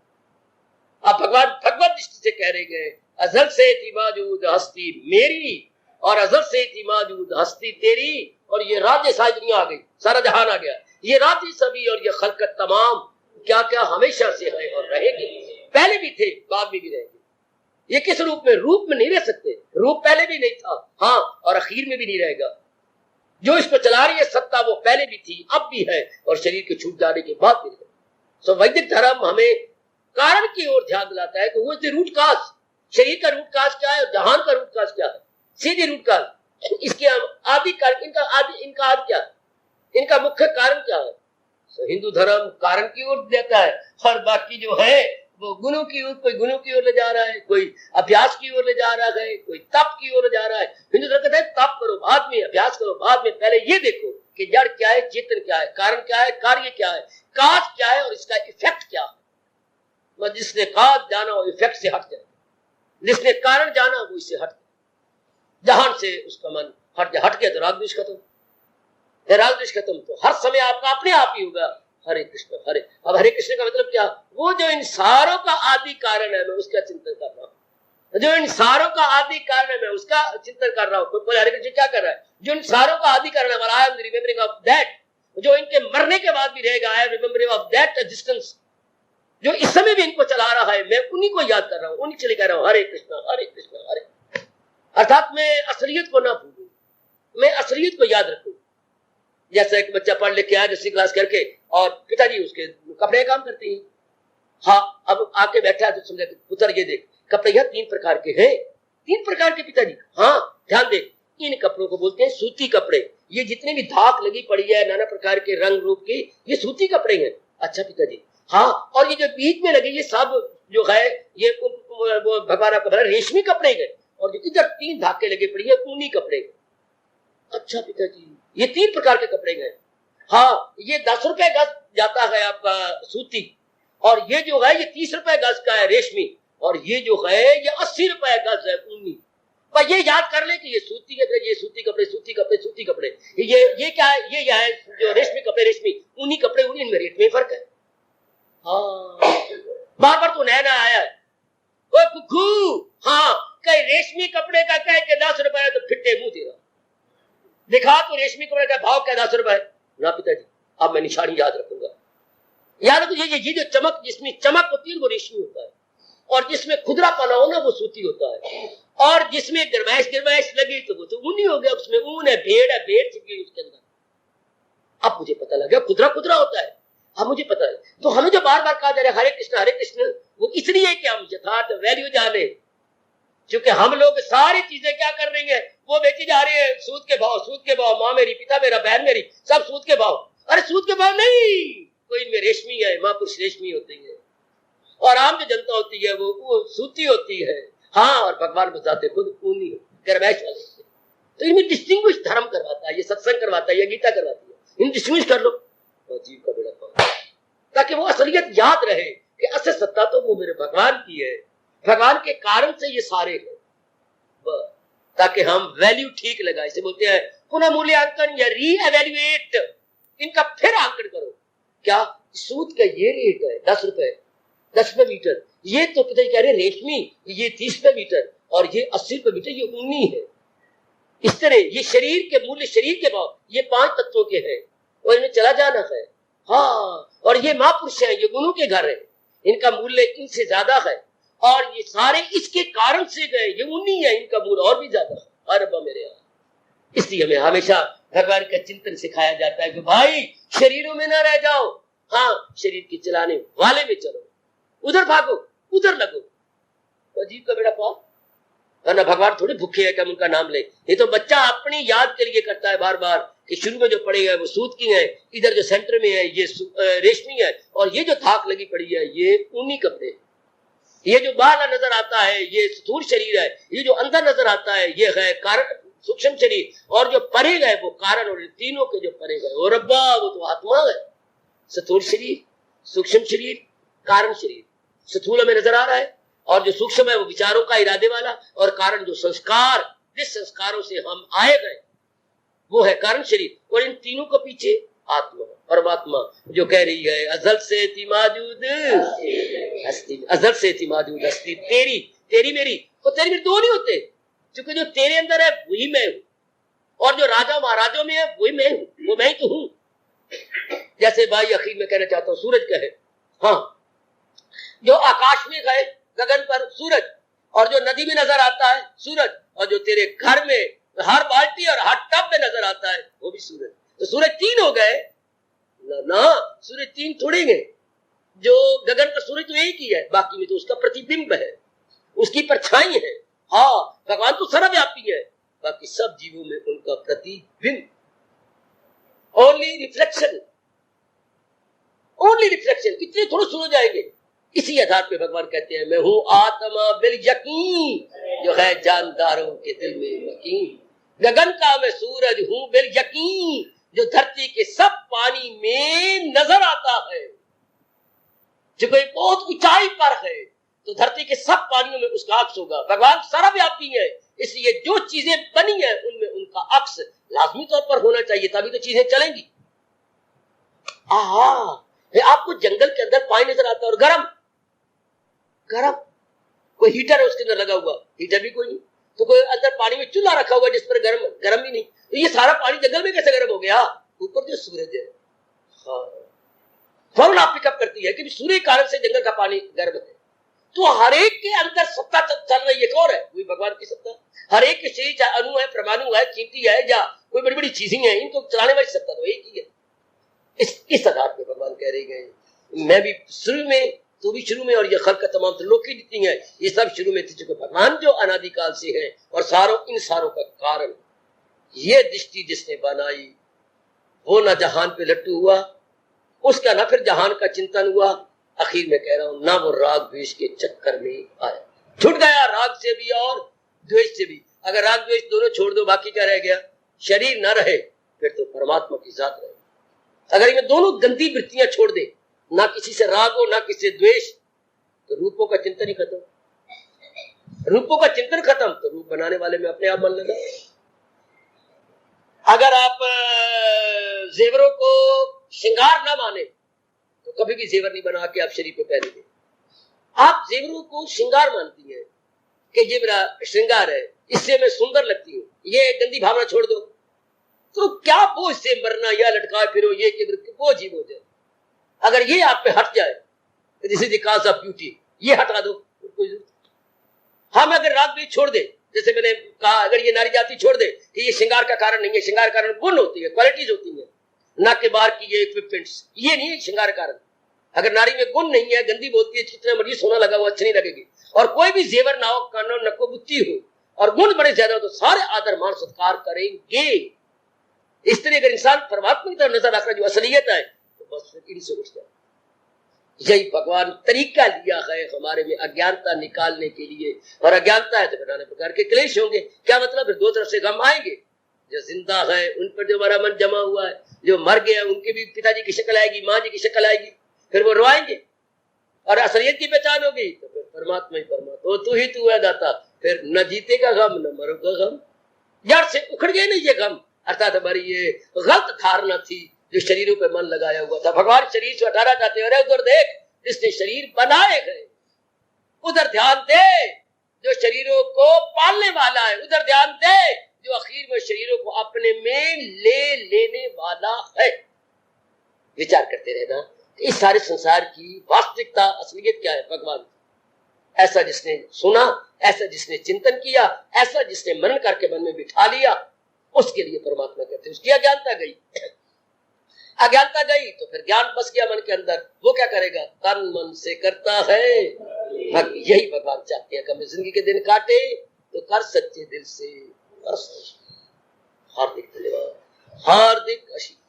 अब भगवान भगवत दृष्टि से कह रहे गए, अजल से थी मौजूद हस्ती मेरी, और अजल से थी मौजूद हस्ती तेरी, और ये राज्य सारी दुनिया आ गई, सारा जहान आ गया। ये राज्य सभी और ये खलकत तमाम क्या क्या हमेशा से है और रहेगी। पहले भी थे, बाद में भी रहेंगे। ये किस रूप में? रूप में नहीं रह सकते। रूप पहले भी नहीं था, हाँ, और आखिर में भी नहीं रहेगा। जो इसको चला रही है सत्ता वो पहले भी थी, अब भी है, और शरीर के छूट जाने के बाद भी रहेगा। सो वैदिक धर्म हमें कारण की ओर ध्यान दिलाता है कि वो रूट काज, शरीर का रूट काज क्या है और जहान का रूट काज क्या है, सीधी रूट काज। इसके आदि कारण, इनका आदि क्या है, इनका मुख्य कारण क्या है? तो हिंदू धर्म कारण की ओर देता है, और बाकी जो है वो गुणों की ओर, कोई गुणों की ओर ले जा रहा है, कोई अभ्यास की ओर ले जा रहा है, कोई तप की ओर ले जा रहा है। हिंदू धर्म कहता है तप करो बाद में, अभ्यास करो बाद में, पहले ये देखो कि जड़ क्या है, चेतन क्या है, कारण क्या है, कार्य क्या है, काज क्या है, और इसका इफेक्ट क्या है। जिसने काज जाना वो इफेक्ट से हट जाए, जिसने कारण जाना वो इससे हट, जहान से उसका मन हट गया तो राग द्वेष खत्म। राग द्वेष खत्म तो हर समय आपका अपने आप ही होगा हरे कृष्ण हरे। अब हरे कृष्ण का मतलब क्या? वो जो इन सारों का आदि कारण है मैं उसका चिंतन कर रहा हूँ, जो इन सारों का आदि कारण है मैं उसका चिंतन कर रहा हूँ। कोई हरे कृष्ण क्या कर रहा है? जो इन सारों का आदि कारण है, I am remembering of that, जो इनके मरने के बाद भी रहेगा, I am remembering of that existence, जो इस समय भी इनको चला रहा है, मैं उन्हीं को याद कर रहा हूँ, उन्हीं के लिए कह रहा हूँ हरे कृष्ण हरे। अर्थात मैं असलियत को ना भूलूं, मैं असलियत को याद रखूं। जैसे एक बच्चा पढ़ लिख के आया 10वीं क्लास करके, और पिताजी उसके कपड़े काम करते हैं, हाँ, अब आके बैठा है तो समझे पुत्र ये देख कपड़े यहाँ 3 प्रकार के हैं, 3 प्रकार के पिताजी, हाँ ध्यान दे, इन कपड़ों को बोलते हैं सूती कपड़े। ये जितने भी धाक लगी पड़ी है नाना प्रकार के रंग रूप की, ये सूती कपड़े हैं। अच्छा पिताजी, हाँ, और ये जो बीच में लगे ये सब जो है ये वो भगवान आपको बता रेशमी कपड़े हैं, और जो इधर 3 धाके लगे पड़ी है ऊनी कपड़े। अच्छा पिताजी, ये 3 प्रकार के कपड़े हैं। हाँ, ये 10 रुपए गज जाता है आपका सूती, और ये जो है ये 30 रुपए गज का है रेशमी, और ये जो है ये 80 रुपए गज है ऊनी। पर ये याद कर ले कि ये सूती है, ये सूती कपड़े सूती कपड़े सूती कपड़े, ये क्या है? ये है जो रेशमी कपड़े रेशमी, ऊनी कपड़े ऊनी, इनमें रेट में फर्क है। हाँ, बार बार तो नया आया है, ओ कुकू, हाँ, कहीं रेशमी कपड़े का कह के 10 रुपए है तो फिट्टे मुंह तेरा दिखा तो रेशमी कपड़े का भाव क्या 10 रुपए ना पिताजी, अब मैं निशानी याद रखूंगा। याद रखो ये जो चमक, जिसमें चमक होती है वो रेशमी होता है, और जिसमें खुदरा पना हो ना वो सूती होता है, और जिसमें गिरमैश लगी तो वो तो ऊनी हो गया, उसमें ऊन है, भेड़ चिपकी उसके अंदर। अब मुझे पता लगा खुदरा होता है, अब मुझे पता है। तो हमें जो बार बार कहा जा रहा है हरे कृष्ण, वो इसलिए कि हम यथार्थ वैल्यू जाने, क्योंकि हम लोग सारी चीजें क्या कर रही है, वो बेची जा रही है सूद के भाव, माँ मेरी, पिता मेरा, बहन मेरी, सब सूद के भाव। अरे सूद के भाव नहीं, कोई इनमें रेशमी है, महापुरुष रेशमी होती है, और आम जो जनता होती है वो सूती होती है। हाँ, और भगवान बताते खुद ऊनी गरमैश वाले। तो इनमें डिस्टिंग्विश धर्म करवाता है, ये सत्संग करवाता है, ये गीता करवाती है, इन डिस्टिंग्विश कर लो और जीव का बेड़ा पार, ताकि वो असलियत याद रहे कि असल सत्ता तो वो मेरे भगवान की है, भगवान के कारण से ये सारे हैं, ताकि हम वैल्यू ठीक लगाए। इसे बोलते हैं पुनः मूल्यांकन या रीएवैल्यूएट, इनका फिर आंकन करो। क्या सूद का ये रेट है 10 रुपए मीटर, ये तो पता कह रहे रेशमी ये 30 रुपए मीटर, और ये 80 रुपए मीटर, ये ऊनी है। इस तरह ये शरीर के मूल्य, शरीर के भाव, ये 5 तत्वों के हैं, और इनमें चला जाना है। हाँ, और ये महापुरुष है, ये गुणों के घर है, इनका मूल्य इनसे ज्यादा है, और ये सारे इसके कारण से गए, ये उन्हीं है, इनका मूल्य और भी ज्यादा है। अरबा मेरे यहाँ, इसलिए हमें हमेशा भगवान का चिंतन सिखाया जाता है कि भाई शरीरों में ना रह जाओ, हाँ शरीर के चलाने वाले में चलो, उधर भागो, उधर लगो। तो अजीब का बेड़ा पाओ, वरना भगवान थोड़े भूखे है कि हम उनका नाम ले। ये तो बच्चा अपनी याद के लिए करता है बार बार कि शुरू में जो पड़ेगा वो सूत की है, इधर जो सेंटर में है ये रेशमी है, और ये जो धाक लगी पड़ी है ये ऊनी कपड़े, ये जो बाहर नजर आता है ये स्थूल शरीर है, ये जो अंदर नजर आता है ये है कारण सूक्ष्म शरीर, और जो परे गए वो कारण, और तीनों के जो परे गए और रब्बा वो तो आत्मा है। स्थूल शरीर, सूक्ष्म शरीर, कारण शरीर। स्थूल में नजर आ रहा है, और जो सूक्ष्म है वो विचारों का इरादे वाला, और कारण जो संस्कार, जिस संस्कारों से हम आए गए वो है कारण शरीर, और इन तीनों के पीछे आत्मा परमात्मा जो कह रही है अजल से थी मौजूद हस्ती, अजल से थी मौजूद हस्ती, तेरी तेरी मेरी। वो तेरी मेरी दो नहीं होते, क्योंकि जो तेरे अंदर है वही मैं हूं, और जो राजा महाराजों में है वही मैं हूं, वो मैं ही तो हूं। जैसे भाई अखीर में कहना चाहता हूं, सूरज कहे, हाँ जो आकाश में गए गगन पर सूरज, और जो नदी में नजर आता है सूरज, और जो तेरे घर में हर बाल्टी और हर टब में नजर आता है वो भी सूरज। तो सूरज तीन हो गए ना, सूरज तीन थोड़े गए। जो गगन पर सूरज तो एक ही है, बाकी में तो उसका प्रतिबिंब है, उसकी परछाई है। हाँ भगवान तो सर्वव्यापी है, बाकी सब जीवों में उनका प्रतिबिंब, ओनली रिफ्लेक्शन, ओनली रिफ्लेक्शन। इतने थोड़े सुन जाएंगे। इसी आधार पे भगवान कहते हैं मैं हूं आत्मा बिल यकीन, जो है जानदारों के दिल में यकीन। गगन का मैं सूरज हूं बिल यकीन, जो धरती के सब पानी में नजर आता है। जो कोई बहुत ऊंचाई पर है तो धरती के सब पानियों में उसका अक्स होगा। भगवान सर्वव्यापी है, इसलिए जो चीजें बनी है उनमें उनका अक्स लाजमी तौर पर होना चाहिए, तभी तो चीजें चलेंगी। आपको जंगल के अंदर पानी नजर आता है और गरम गरम, कोई हीटर है उसके अंदर लगा हुआ, हीटर भी कोई नहीं, तो कोई अंदर पानी में चूल्हा रखा हुआ जिस पर गरम गरम भी नहीं, तो ये सारा पानी जंगल में कैसे गरम हो गया? ऊपर जो सूरज है, फौरन आप पिकअप करती है कि सूर्य कारण से जंगल का पानी गर्म है। तो हर एक के अंदर सत्ता चल रही है, कौन है? वही भगवान की सत्ता। हर एक के शरीर चाहे अणु है, परमाणु है, चींटी है, या कोई बड़ी बड़ी चीजें हैं, इनको चलाने वाली सत्ता तो एक ही है। इस आधार पे भगवान कह रहे गए मैं भी शुरू में, तू भी शुरू में, और ये खल्क तमाम त्रिलोकी जितनी है ये सब शुरू में थी, चूंकि भगवान जो अनादिकाल से है और सारों इन सारों का कारण। ये दृष्टि जिसने बनाई वो ना जहान पे लट्टू हुआ, उसका ना फिर जहान का चिंतन हुआ, आखिर में कह रहा हूं ना वो राग द्वेष के चक्कर में आया, छूट गया राग से भी और द्वेष से भी। अगर राग द्वेष दोनों छोड़ दो बाकी क्या रह गया? शरीर न रहे फिर तो परमात्मा की जात रहे। अगर इन्हें दोनों गंदी वृत्तियां छोड़ दे, ना किसी से राग हो ना किसी से द्वेष, तो रूपों का चिंतन ही खत्म। रूपों का चिंतन खत्म तो रूप बनाने वाले में अपने आप मन लगा। अगर आप जेवरों को श्रृंगार ना माने तो कभी भी जेवर नहीं बना के आप शरीर पे पहनेंगे। आप जेवरों को श्रृंगार मानती हैं कि ये मेरा श्रृंगार है, इससे मैं सुंदर लगती हूँ, ये गंदी भावना छोड़ दो, तो क्या बोझ से मरना या लटकाए फिरो, ये कि बोझ ही बोझ है। अगर ये आप पे हट जाए, this is the cause of beauty, ये हटा दो, हम अगर राग भी छोड़ दे, जैसे मैंने कहा अगर ये नारी जाति छोड़ दे कि ये श्रृंगार का कारण नहीं है, श्रृंगार कारण गुण होती है, क्वालिटीज होती है, ना के बाहर की ये इक्विपमेंट्स, ये नहीं है श्रृंगार कारण। अगर नारी में गुण नहीं है, गंदी बोलती है, कितना मर्जी सोना लगा वो अच्छी नहीं लगेगी, और कोई भी जेवर ना हो, कानून नको बुद्धि हो और गुण बड़े ज्यादा हो तो सारे आदर मान सत्कार करेंगे। इस तरह अगर इंसान परमात्मा की तरफ नजर रखकर जो असलियत है तो बस इनसे उठ जाए। यही भगवान तरीका लिया है हमारे में अज्ञानता निकालने के लिए, और अज्ञानता है तो नाना प्रकार के क्लेश होंगे। क्या मतलब? फिर दो तरफ से गम आएंगे। जो जिंदा है उन पर जो हमारा मन जमा हुआ है, जो मर गया उनके भी पिताजी की शक्ल आएगी, माँ जी की शक्ल आएगी, फिर वो रोएंगे, और असलियत की पहचान होगी तो फिर परमात्मा ही परमात्मा, तू ही तू है दाता, फिर न जीते का गम न मरो का गम। जड़ से उखड़ गए नहीं ये गम, अर्थात हमारी ये गलत धारणा थी जो शरीरों पे मन लगाया हुआ था। भगवान शरीर से हटाना चाहते हैं, अरे उधर देख जिसने शरीर बनाए गए, उधर ध्यान दे जो शरीरों को पालने वाला है, उधर ध्यान दे जो आखिर में शरीरों को अपने में ले लेने वाला है। विचार करते रहना। इस सारे संसार की वास्तविकता असलियत क्या है? भगवान। ऐसा जिसने सुना, ऐसा जिसने चिंतन किया, ऐसा जिसने मनन करके मन में बिठा लिया, उसके लिए परमात्मा कहते हैं। उसकी अज्ञानता गई, अज्ञानता गई तो फिर ज्ञान बस गया मन के अंदर। वो क्या करेगा? तन मन से करता है भक्ति। यही भगवान चाहते हैं कि हम जिंदगी के दिन काटे तो कर सच्चे दिल से। बस हार्दिक धन्यवाद, हार्दिक आशीर्वाद।